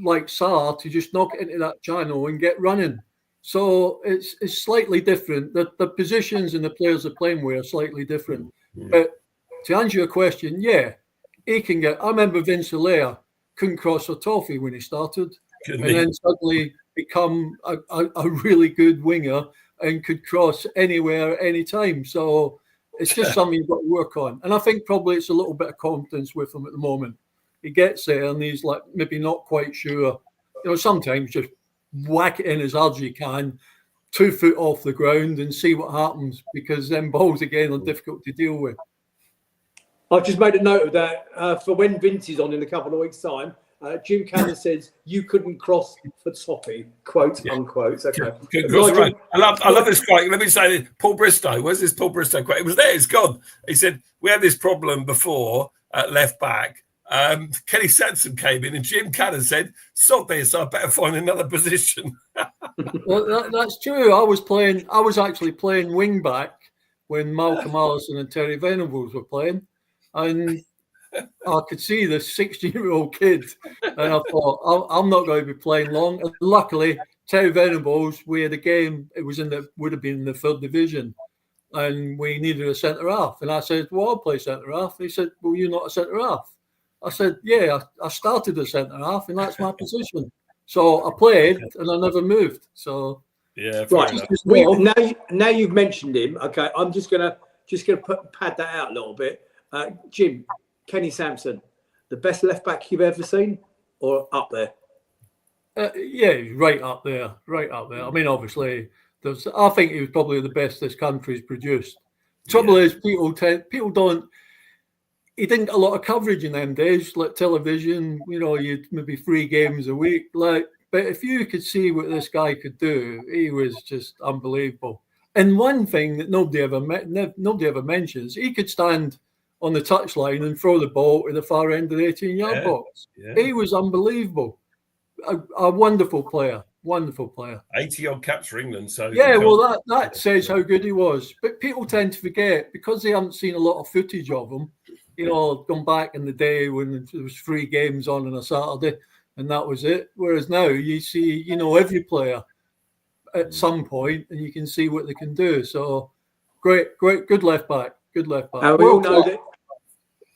like Sarr to just knock it into that channel and get running. So it's slightly different. The positions and the players they're playing with are slightly different. But to answer your question, yeah, he can get. I remember Vince Hilaire couldn't cross a toffee when he started, then suddenly become a really good winger and could cross anywhere, anytime. So it's just something you've got to work on. And I think probably it's a little bit of confidence with him at the moment. He gets there and he's like maybe not quite sure. Sometimes just whack it in as hard as you can, 2 foot off the ground and see what happens, because them balls again are difficult to deal with. I've just made a note of that for when Vince is on in a couple of weeks' time. Jim Cannon says you couldn't cross for toffee, quote unquote. Okay. Right. I love this quote. Let me say this. Paul Bristow. Where's this Paul Bristow quote? It was there. It's gone. He said we had this problem before at left back. Kenny Sansom came in and Jim Cannon said, "Sod this, I better find another position." Well, that's true. I was actually playing wing back when Malcolm Allison and Terry Venables were playing, and I could see the 16-year-old kid, and I thought, I'm not going to be playing long. And luckily, Terry Venables, we had a game. It would have been in the 3rd division, and we needed a centre half. And I said, "Well, I'll play centre half." He said, "Well, you're not a centre half." I said, "Yeah, I started as centre half, and that's my position." So I played, and I never moved. So yeah, right. Now you've mentioned him. Okay, I'm just gonna pad that out a little bit. Jim, Kenny Sansom, the best left back you've ever seen, or up there? Yeah, right up there. Obviously, I think he was probably the best this country's produced. Trouble is, people don't. He didn't get a lot of coverage in them days, like television. You'd maybe 3 games a week. But if you could see what this guy could do, he was just unbelievable. And one thing that nobody ever mentions, he could stand on the touchline and throw the ball to the far end of the 18-yard box. Yeah. He was unbelievable. A wonderful player. 80-odd caps for England. So yeah, well, that says how good he was. But people tend to forget, because they haven't seen a lot of footage of him, gone back in the day when there was 3 games on a Saturday. and that was it. Whereas now you see, every player at some point, and you can see what they can do. So great, good left back, good left back. And we all know that.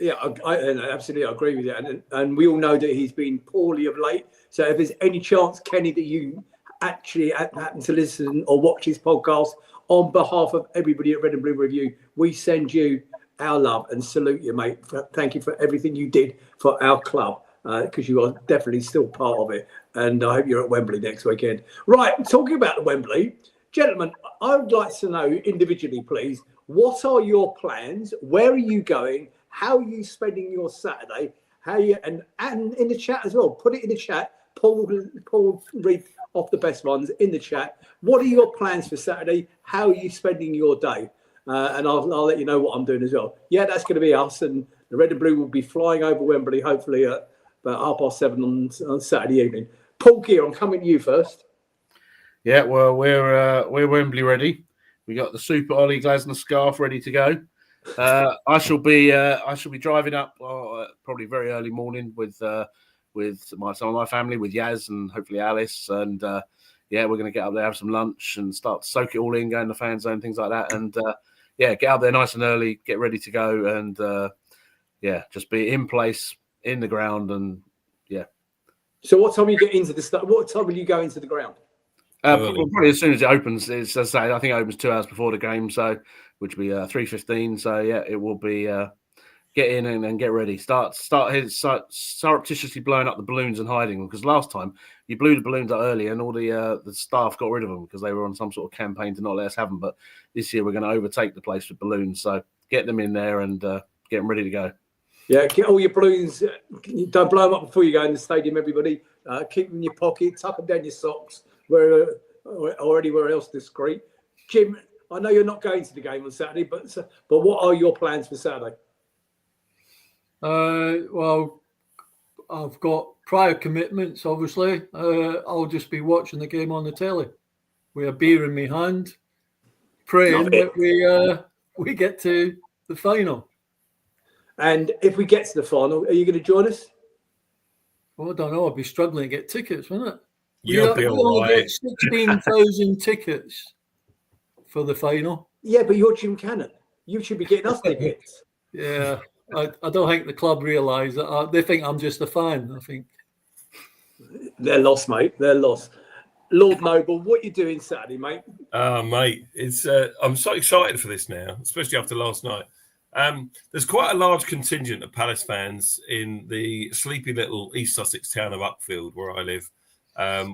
Yeah, I absolutely agree with you, and we all know that he's been poorly of late. So if there's any chance, Kenny, that you actually happen to listen or watch his podcast, on behalf of everybody at Red and Blue Review, we send you our love and salute you, mate. Thank you for everything you did for our club, because you are definitely still part of it. And I hope you're at Wembley next weekend. Right, talking about the Wembley, gentlemen, I would like to know individually, please, what are your plans? Where are you going? How are you spending your Saturday? How you and in the chat as well. Put it in the chat. Paul read off the best ones in the chat. What are your plans for Saturday? How are you spending your day? And I'll let you know what I'm doing as well. Yeah, that's going to be us, and the Red and Blue will be flying over Wembley hopefully at about 7:30 on Saturday evening. Paul Gear, I'm coming to you first. Yeah, well, we're Wembley ready. We got the Super Ollie Glasner scarf ready to go. I shall be driving up probably very early morning with some of my family, with Yaz and hopefully Alice, and we're going to get up there, have some lunch, and start to soak it all in, go in the fan zone, things like that, and get up there nice and early, get ready to go, and just be in place in the ground, and yeah. So what time will you get into the What time will you go into the ground? Probably as soon as it opens. It's, as I say, I think it opens 2 hours before the game, so which will be 3:15. So yeah, it will be get in and get ready. Start surreptitiously blowing up the balloons and hiding them, because last time you blew the balloons up early and all the staff got rid of them because they were on some sort of campaign to not let us have them. But this year we're going to overtake the place with balloons, so get them in there and get them ready to go. Yeah, get all your balloons. Don't blow them up before you go in the stadium, everybody. Keep them in your pocket, tuck them down your socks, or anywhere else discreet. Jim, I know you're not going to the game on Saturday, but what are your plans for Saturday? Well, I've got prior commitments, obviously. I'll just be watching the game on the telly with a beer in my hand, praying that we get to the final. And if we get to the final, are you going to join us? Well, I don't know. I'll be struggling to get tickets, won't it? You'll be all right. Get 16,000 tickets for the final. Yeah, but you're Jim Cannon. You should be getting us tickets. Yeah, I don't think the club realise that. They think I'm just a fan, I think. They're lost, mate. They're lost. Lord Noble, what are you doing Saturday, mate? Mate, it's I'm so excited for this now, especially after last night. There's quite a large contingent of Palace fans in the sleepy little East Sussex town of Uckfield, where I live.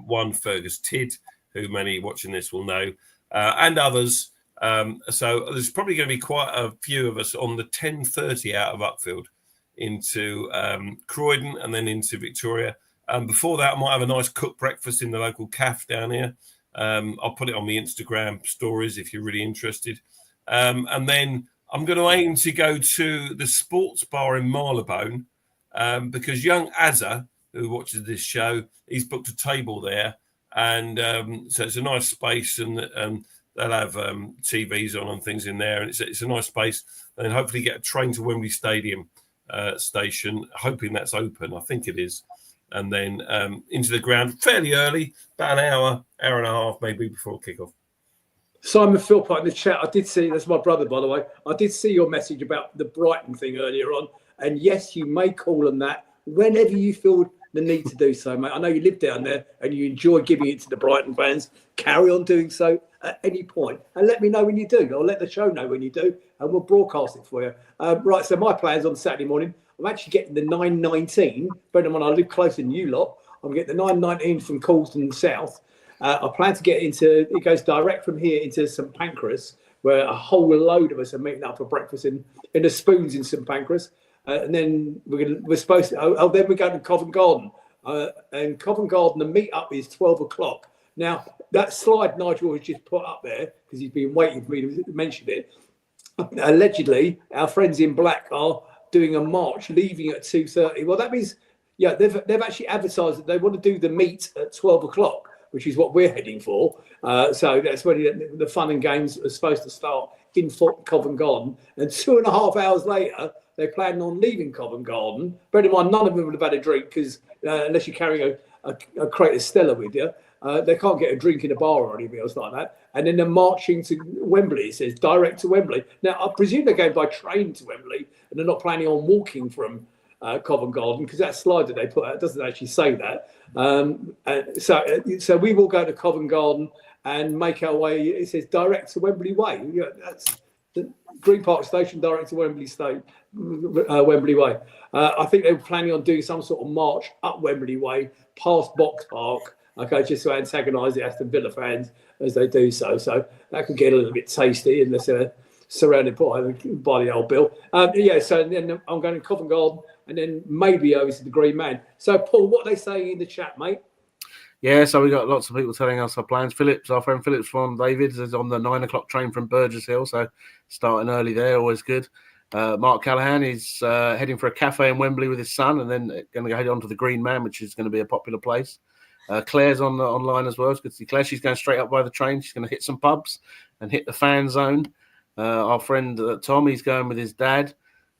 One Fergus Tidd, who many watching this will know, and others. So there's probably going to be quite a few of us on the 10:30 out of Uckfield into Croydon and then into Victoria. Before that, I might have a nice cooked breakfast in the local cafe down here. I'll put it on my Instagram stories if you're really interested. And then I'm going to aim to go to the sports bar in Marylebone because young Azza, who watches this show, he's booked a table there. And so it's a nice space, and they'll have TVs on and things in there. And it's a nice space. And hopefully get a train to Wembley Stadium station, hoping that's open. I think it is. And then into the ground fairly early, about an hour and a half maybe before kickoff. Simon Philpott in the chat, I did see, that's my brother, by the way, I did see your message about the Brighton thing earlier on. And yes, you may call them that whenever you feel the need to do so, mate. I know you live down there and you enjoy giving it to the Brighton fans. Carry on doing so at any point. And let me know when you do, or let the show know when you do, and we'll broadcast it for you. Right, so my plans on Saturday morning, I'm actually getting the 9:19, better than when I live closer than you lot. I'm getting the 9:19 from Colston South. I plan to get it goes direct from here into St Pancras, where a whole load of us are meeting up for breakfast in the Spoons in St Pancras. And then we're supposed to, then we go to Covent Garden. And Covent Garden, the meet up is 12 o'clock. Now, that slide Nigel has just put up there, because he's been waiting for me to mention it. Allegedly, our friends in black are doing a march, leaving at 2:30. Well, that means, they've actually advertised that they want to do the meet at 12 o'clock. which is what we're heading for. So that's when the fun and games are supposed to start in Covent Garden. And 2.5 hours later, they're planning on leaving Covent Garden. Bear in mind, none of them would have had a drink because unless you're carrying a crate of Stella with you, they can't get a drink in a bar or anything else like that. And then they're marching to Wembley. It says direct to Wembley. Now, I presume they're going by train to Wembley and they're not planning on walking from Covent Garden, because that slide that they put out doesn't actually say that. So we will go to Covent Garden and make our way. It says direct to Wembley Way. That's the Green Park Station, direct to Wembley Wembley Way. I think they were planning on doing some sort of march up Wembley Way past Box Park. Okay, just to antagonise the Aston Villa fans as they do so. So that could get a little bit tasty unless they're surrounded by the old Bill. So then I'm going to Covent Garden and then maybe over to the Green Man. So, Paul, what are they saying in the chat, mate? Yeah, so we got lots of people telling us our plans. Our friend Phillips from David is on the 9 o'clock train from Burgess Hill, so starting early there, always good. Mark Callahan is heading for a cafe in Wembley with his son and then going to head on to the Green Man, which is going to be a popular place. Claire's online as well. It's good to see Claire. She's going straight up by the train. She's going to hit some pubs and hit the fan zone. Our friend Tom, he's going with his dad.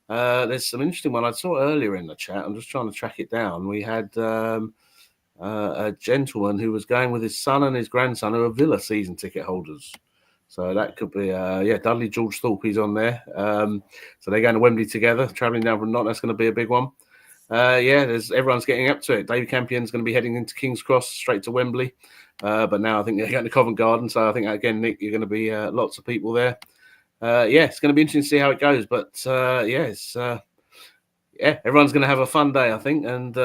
There's some interesting one I saw earlier in the chat. I'm just trying to track it down. We had a gentleman who was going with his son and his grandson who are Villa season ticket holders. So that could be, Dudley George Thorpe, he's on there. So they're going to Wembley together, travelling down from Nottingham. That's going to be a big one. Everyone's getting up to it. David Campion's going to be heading into King's Cross straight to Wembley. But now I think they're going to Covent Garden. So I think, again, Nick, you're going to be lots of people there. It's going to be interesting to see how it goes. But, everyone's going to have a fun day, I think. And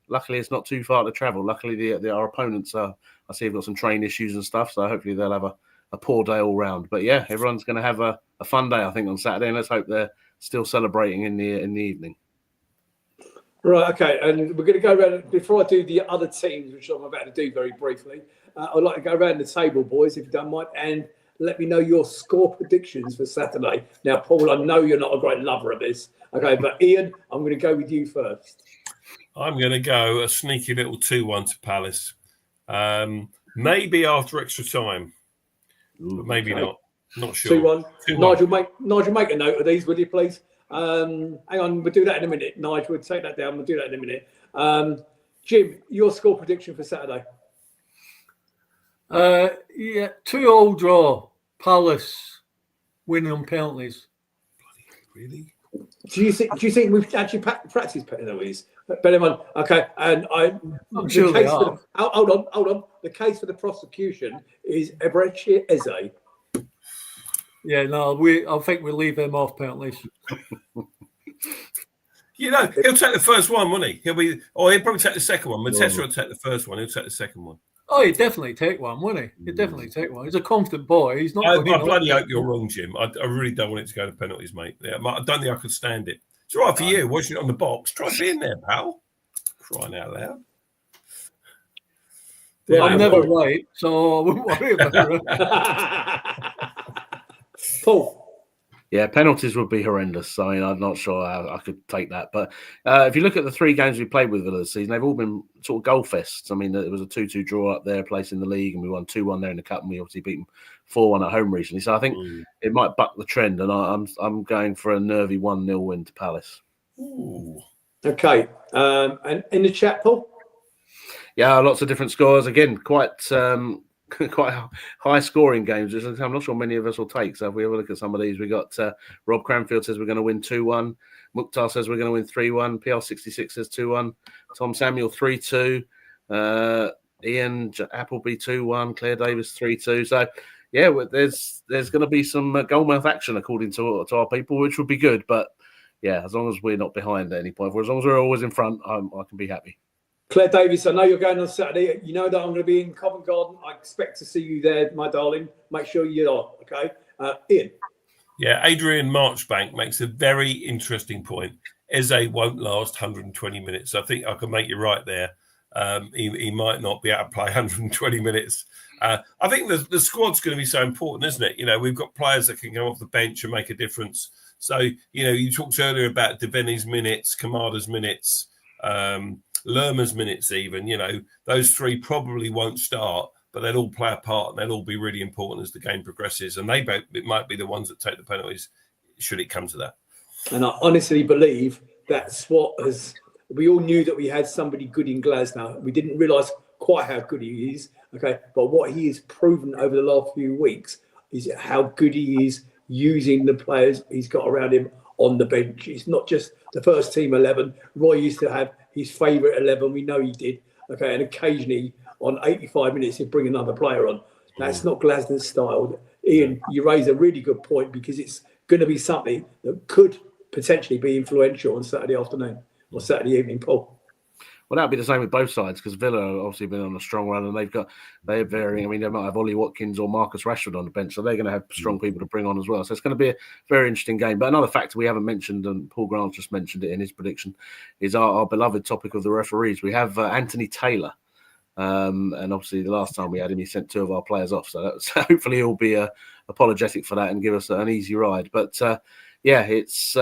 luckily, it's not too far to travel. Luckily, our opponents I see have got some train issues and stuff. So hopefully they'll have a poor day all round. But, everyone's going to have a fun day, I think, on Saturday. And let's hope they're still celebrating in the evening. Right, okay, and we're going to go around, before I do the other teams, which I'm about to do very briefly, I'd like to go around the table, boys, if you don't mind, and let me know your score predictions for Saturday. Now, Paul, I know you're not a great lover of this, okay, but Ian, I'm going to go with you first. I'm going to go a sneaky little 2-1 to Palace. Maybe after extra time, but maybe not. Not sure. 2-1. Nigel, make a note of these, would you please? Hang on, we'll do that in a minute. Nigel, we'll take that down. We'll do that in a minute. Jim, your score prediction for Saturday? 2-2 draw. Palace winning on penalties. Really? Do you think we've actually practiced penalties? Bear in mind, okay. And I'm sure they are. Hold on. The case for the prosecution is Eberechi Eze. Yeah, no, I think we'll leave them off penalties. He'll take the first one, won't he? He'll probably take the second one. Mateta will take the first one. He'll take the second one. Oh, he'd definitely take one, wouldn't he? He'd definitely take one. He's a confident boy. He's not. I bloody hope you're wrong, Jim. I really don't want it to go to penalties, mate. Yeah, I don't think I could stand it. It's all right for you watching it on the box. Try being there, pal. Crying out loud. Yeah, I'm never right, so I wouldn't worry about it. Paul. Yeah, penalties would be horrendous. I mean, I'm not sure how I could take that. But if you look at the 3 games we played with Villa this season, they've all been sort of goal fests. I mean, it was a 2-2 draw up there, place in the league, and we won 2-1 there in the cup, and we obviously beat them 4-1 at home recently. So I think it might buck the trend, and I'm going for a nervy 1-0 win to Palace. Ooh. Okay. And in the chat, Paul? Yeah, lots of different scores. Again, quite high scoring games, which I'm not sure many of us will take. So if we have a look at some of these, we got Rob Cranfield says we're going to win 2-1. Mukhtar says we're going to win 3-1. PL66 says 2-1. Tom Samuel 3-2. Ian Appleby 2-1. Claire Davis 3-2. So yeah, there's going to be some goalmouth action according to our people, which would be good. But yeah, as long as we're not behind at any point, as long as we're always in front, I can be happy. Claire Davis, I know you're going on Saturday. You know that I'm going to be in Covent Garden. I expect to see you there, my darling. Make sure you're on, okay? Ian. Yeah, Adrian Marchbank makes a very interesting point. Eze won't last 120 minutes. I think I can make you right there. He might not be able to play 120 minutes. I think the squad's going to be so important, isn't it? We've got players that can go off the bench and make a difference. So, you talked earlier about Deveni's minutes, Kamada's minutes, Lerma's minutes even, those 3 probably won't start. but they'll all play a part and they'll all be really important as the game progresses. And it might be the ones that take the penalties, should it come to that. And I honestly believe that's what we all knew that we had somebody good in Glasner. We didn't realise quite how good he is. Okay, but what he has proven over the last few weeks is how good he is using the players he's got around him on the bench. It's not just the first team 11. Roy used to have his favourite 11. We know he did. Okay, and occasionally on 85 minutes he'd bring another player on. That's not Glasner's style. Ian, you raise a really good point, because it's going to be something that could potentially be influential on Saturday afternoon or Saturday evening, Paul. Well, that'll be the same with both sides, because Villa have obviously been on a strong run, and they're varying. I mean, they might have Ollie Watkins or Marcus Rashford on the bench, so they're going to have strong people to bring on as well. So it's going to be a very interesting game. But another factor we haven't mentioned, and Paul Grant just mentioned it in his prediction, is our beloved topic of the referees. We have Anthony Taylor, and obviously the last time we had him, he sent 2 of our players off. So hopefully he'll be apologetic for that and give us an easy ride. But it's.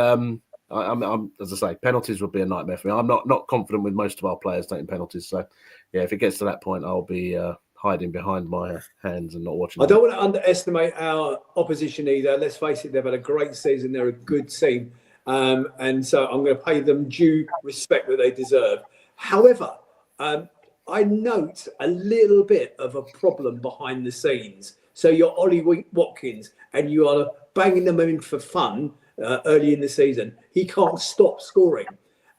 I'm as I say, penalties would be a nightmare for me. I'm not confident with most of our players taking penalties. So, if it gets to that point, I'll be hiding behind my hands and not watching. I don't want to underestimate our opposition either. Let's face it, they've had a great season. They're a good team. And so I'm going to pay them due respect that they deserve. However, I note a little bit of a problem behind the scenes. So you're Ollie Watkins and you are banging them in for fun early in the season. He can't stop scoring.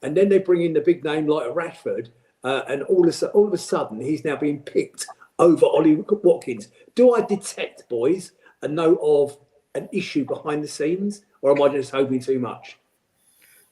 And then they bring in the big name like Rashford, and all of a sudden he's now being picked over Ollie Watkins. Do I detect, boys, a note of an issue behind the scenes, or am I just hoping too much?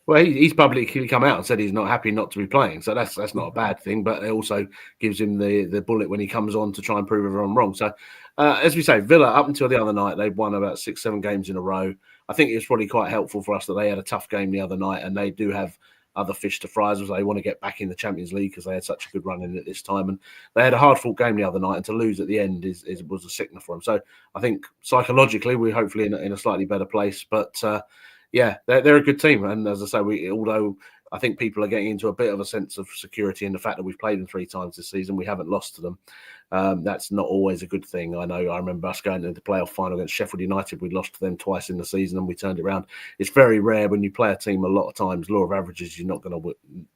Well, he's publicly come out and said he's not happy not to be playing, so that's not a bad thing. But it also gives him the bullet when he comes on to try and prove everyone wrong. So, as we say, Villa up until the other night, they've won about 6-7 games in a row. I think it's probably quite helpful for us that they had a tough game the other night, and they do have other fish to fry as they want to get back in the Champions League because they had such a good run in it this time. And they had a hard-fought game the other night, and to lose at the end was a sickener for them. So I think psychologically we're hopefully in a slightly better place. But they're a good team. And as I say, although I think people are getting into a bit of a sense of security in the fact that we've played them 3 times this season, we haven't lost to them. That's not always a good thing. I remember us going to the playoff final against Sheffield United. We lost to them twice in the season and we turned it around. It's very rare when you play a team a lot of times. Law of averages, you're not going to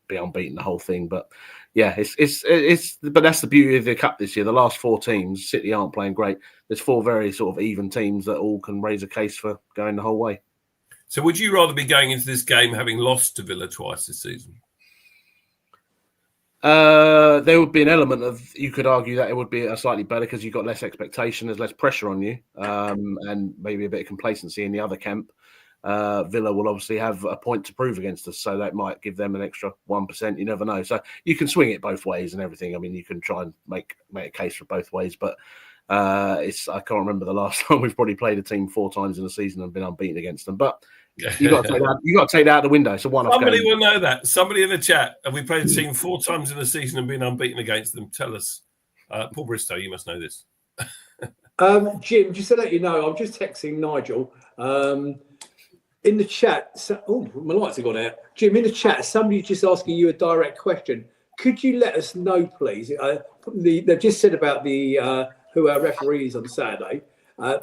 be unbeaten the whole thing. But but that's the beauty of the cup this year. The last 4 teams, City aren't playing great. There's 4 very sort of even teams that all can raise a case for going the whole way. So would you rather be going into this game having lost to Villa twice this season? There would be an element of, you could argue that it would be a slightly better because you've got less expectation, there's less pressure on you, and maybe a bit of complacency in the other camp. Villa will obviously have a point to prove against us, so that might give them an extra 1%. You never know. So you can swing it both ways and everything. I mean, you can try and make a case for both ways, but I can't remember the last time we've probably played a team 4 times in a season and been unbeaten against them. But you got to take that out the window. So somebody will know that. Somebody in the chat. Have we played a team 4 times in the season and been unbeaten against them? Tell us. Paul Bristow, you must know this. Jim, just to let you know, I'm just texting Nigel in the chat. My lights have gone out. Jim, in the chat, somebody's just asking you a direct question. Could you let us know, please? They've just said about who our referee is on Saturday.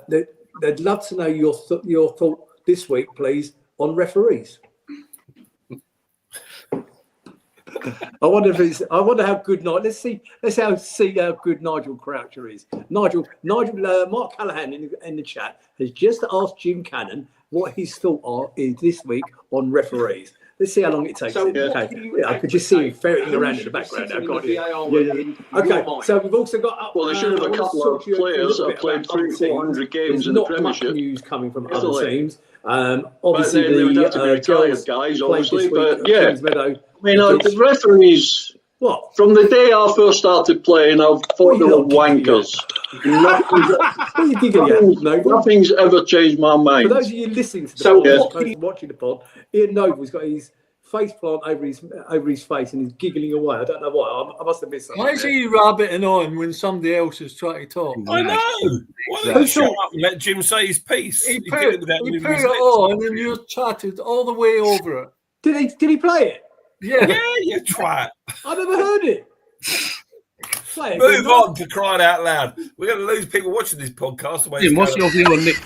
They'd love to know your thought this week, please, on referees. I wonder how good Let's see how good Nigel Croucher is. Mark Callahan in the chat has just asked Jim Cannon what his thought is this week on referees. Let's see how long it takes. I could just see him ferreting around in the background. Okay, so we've also got. Well, they should have a couple of players that have played 300-400 games in the Premiership. Not much news coming from other teams. Obviously, they would have to be retired guys, obviously. But yeah, the referees. What? From the day I first started playing, I've thought they were wankers. Nothing's ever changed my mind. For those of you listening to the pod, watching the pod, Ian Noble's got his face plant over his face and he's giggling away. I don't know why. I must have missed something. Why is he rabbiting on when somebody else is trying to talk? I know. Why don't you shut up and let Jim say his piece? He put it on and you chatted all the way over it. Did he play it? Yeah, you twat. I never heard it. Move on, for crying out loud. We're going to lose people watching this podcast. Jim, what's your view on Nick?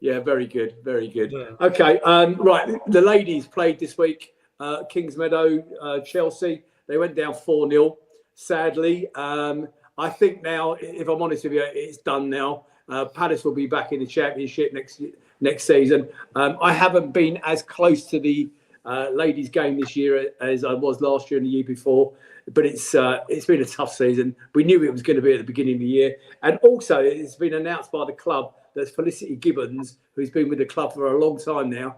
Yeah, very good, very good. Yeah. Okay, right. The ladies played this week. Kingsmeadow, Chelsea. They went down 4-0. Sadly, I think now, if I'm honest with you, it's done now. Palace will be back in the Championship next season. I haven't been as close to the ladies' game this year as I was last year and the year before, but it's been a tough season. We knew it was going to be at the beginning of the year, and also it's been announced by the club that Felicity Gibbons, who's been with the club for a long time now,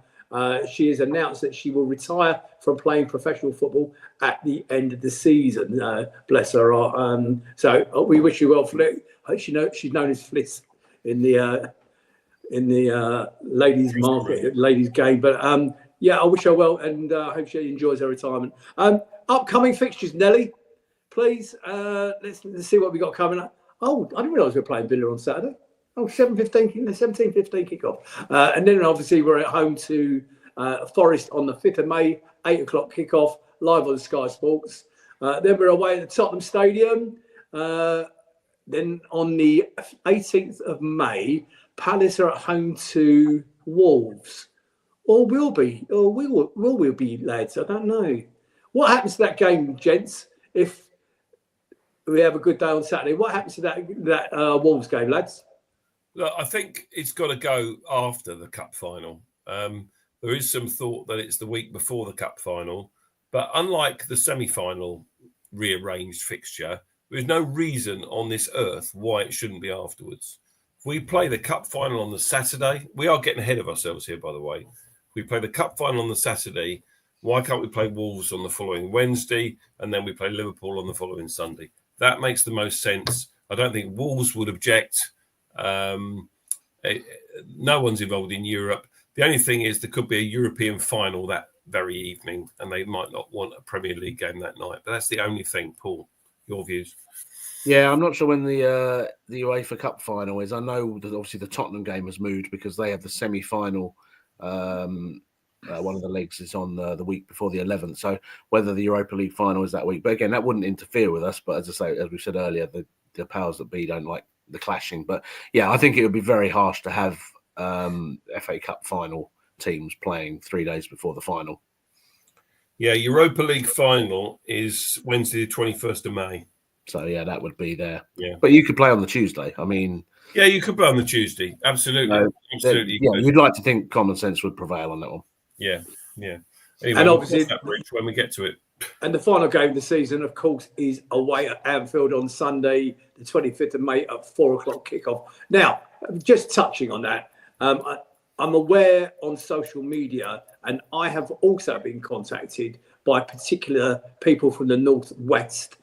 she has announced that she will retire from playing professional football at the end of the season. Bless her. So we wish you well, Flick. She's known as Fliss in the ladies' market, ladies' game. But yeah, I wish her well, and I hope she enjoys her retirement. Upcoming fixtures, Nelly, please. Let's see what we got coming up. Oh, I didn't realise we were playing Villa on Saturday. Oh, 17:15 kickoff. And then obviously we're at home to Forest on the 5th of May, 8 o'clock kickoff, live on Sky Sports. Then we're away at the Tottenham Stadium. Then on the 18th of May, Palace are at home to Wolves. Or will we be, lads? I don't know. What happens to that game, gents, if we have a good day on Saturday? What happens to that Wolves game, lads? Look, I think it's got to go after the cup final. There is some thought that it's the week before the cup final, but unlike the semi-final rearranged fixture, there's no reason on this earth why it shouldn't be afterwards. If we play the cup final on the Saturday, we are getting ahead of ourselves here, by the way. If we play the cup final on the Saturday, why can't we play Wolves on the following Wednesday and then we play Liverpool on the following Sunday? That makes the most sense. I don't think Wolves would object. No one's involved in Europe. The only thing is there could be a European final that very evening and they might not want a Premier League game that night. But that's the only thing. Paul, your views? Yeah, I'm not sure when the UEFA Cup final is. I know that obviously the Tottenham game has moved because they have the semi-final. One of the legs is on the week before the 11th. So whether the Europa League final is that week, but again, that wouldn't interfere with us. But as I say, as we said earlier, the powers that be don't like the clashing. But yeah, I think it would be very harsh to have FA Cup final teams playing 3 days before the final. Yeah, Europa League final is Wednesday, the 21st of May. So yeah, that would be there. Yeah, but you could play on the Tuesday. I mean, yeah, you could play on the Tuesday. Absolutely, absolutely. Yeah, you'd like to think common sense would prevail on that one. Yeah, yeah. Anyway, and obviously, that bridge when we get to it. And the final game of the season, of course, is away at Anfield on Sunday, the 25th of May at 4 o'clock kickoff. Now, just touching on that, I'm aware on social media, and I have also been contacted by particular people from the Northwest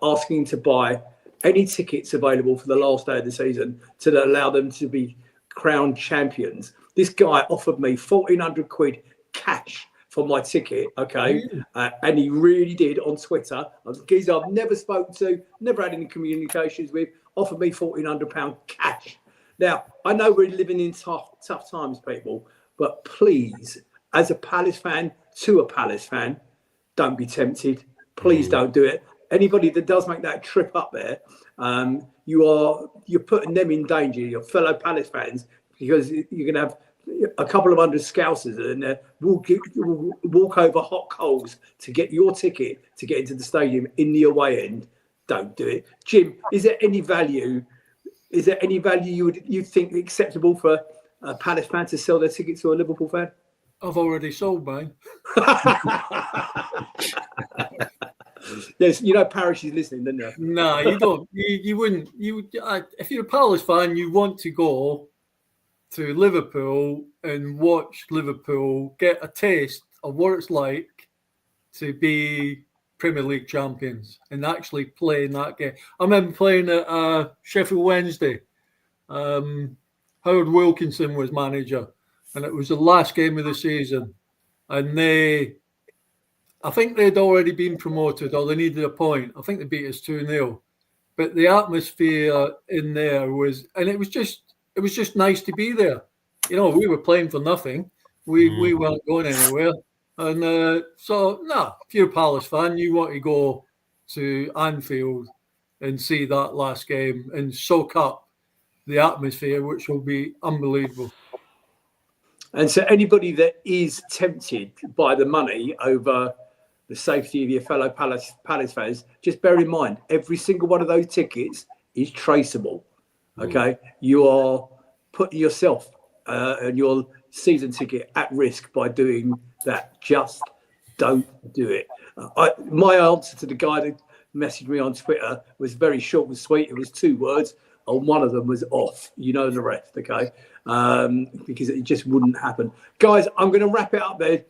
asking to buy any tickets available for the last day of the season to allow them to be crowned champions. This guy offered me 1,400 quid cash for my ticket, okay? And he really did on Twitter. A geezer I've never spoken to, never had any communications with, offered me £1,400 cash. Now, I know we're living in tough times, people, but please, as a Palace fan to a Palace fan, don't be tempted. Please don't do it. Anybody that does make that trip up there, you're putting them in danger, your fellow Palace fans, because you're going to have a couple of hundred scousers and walk over hot coals to get your ticket to get into the stadium in the away end. Don't do it. Jim, is there any value you think acceptable for a Palace fan to sell their ticket to a Liverpool fan? I've already sold mine. Yes, Parish is listening, don't you? No, you don't. You wouldn't. If you're a Palace fan, you want to go to Liverpool and watch Liverpool get a taste of what it's like to be Premier League champions and actually play in that game. I remember playing at Sheffield Wednesday. Howard Wilkinson was manager, and it was the last game of the season. And I think they'd already been promoted, or they needed a point. I think they beat us 2-0. But the atmosphere in there it was just nice to be there. We were playing for nothing. We weren't going anywhere. And if you're a Palace fan, you want to go to Anfield and see that last game and soak up the atmosphere, which will be unbelievable. And so anybody that is tempted by the money over the safety of your fellow Palace fans, just bear in mind, every single one of those tickets is traceable. Okay? You are putting yourself and your season ticket at risk by doing that. Just don't do it. My answer to the guy that messaged me on Twitter was very short and sweet. It was 2 words, and one of them was off. You know the rest, okay? Because it just wouldn't happen. Guys, I'm going to wrap it up there.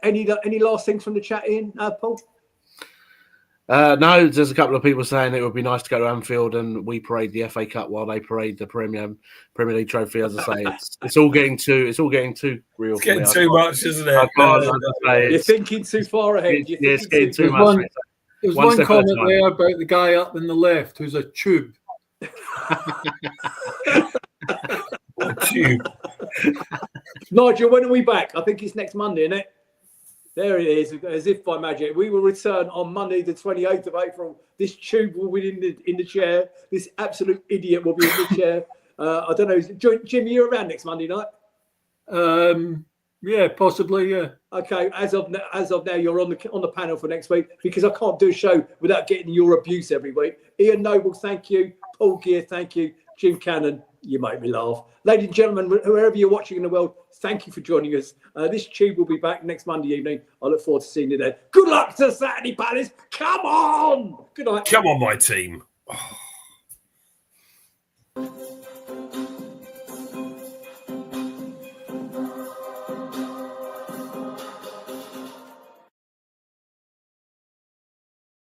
Any last things from the chat in, Paul? No, there's a couple of people saying it would be nice to go to Anfield and we parade the FA Cup while they parade the Premier League trophy. As I say, it's all getting too real. It's getting too much, isn't it? You're thinking too far ahead. It's getting too much. There's one comment there about the guy up in the left who's a tube. Tube. Nigel, when are we back? I think it's next Monday, isn't it? There it is, as if by magic. We will return on Monday, the 28th of April. This tube will be in the chair. This absolute idiot will be in the chair. I don't know. Jim, you're around next Monday night? Yeah, possibly. Yeah. Okay. As of now, you're on the panel for next week because I can't do a show without getting your abuse every week. Ian Noble, thank you. Paul Gear, thank you. Jim Cannon, you make me laugh. Ladies and gentlemen, wherever you're watching in the world, thank you for joining us. This tube will be back next Monday evening. I look forward to seeing you there. Good luck to Saturday, Palace. Come on. Good night. Come on, my team. Oh.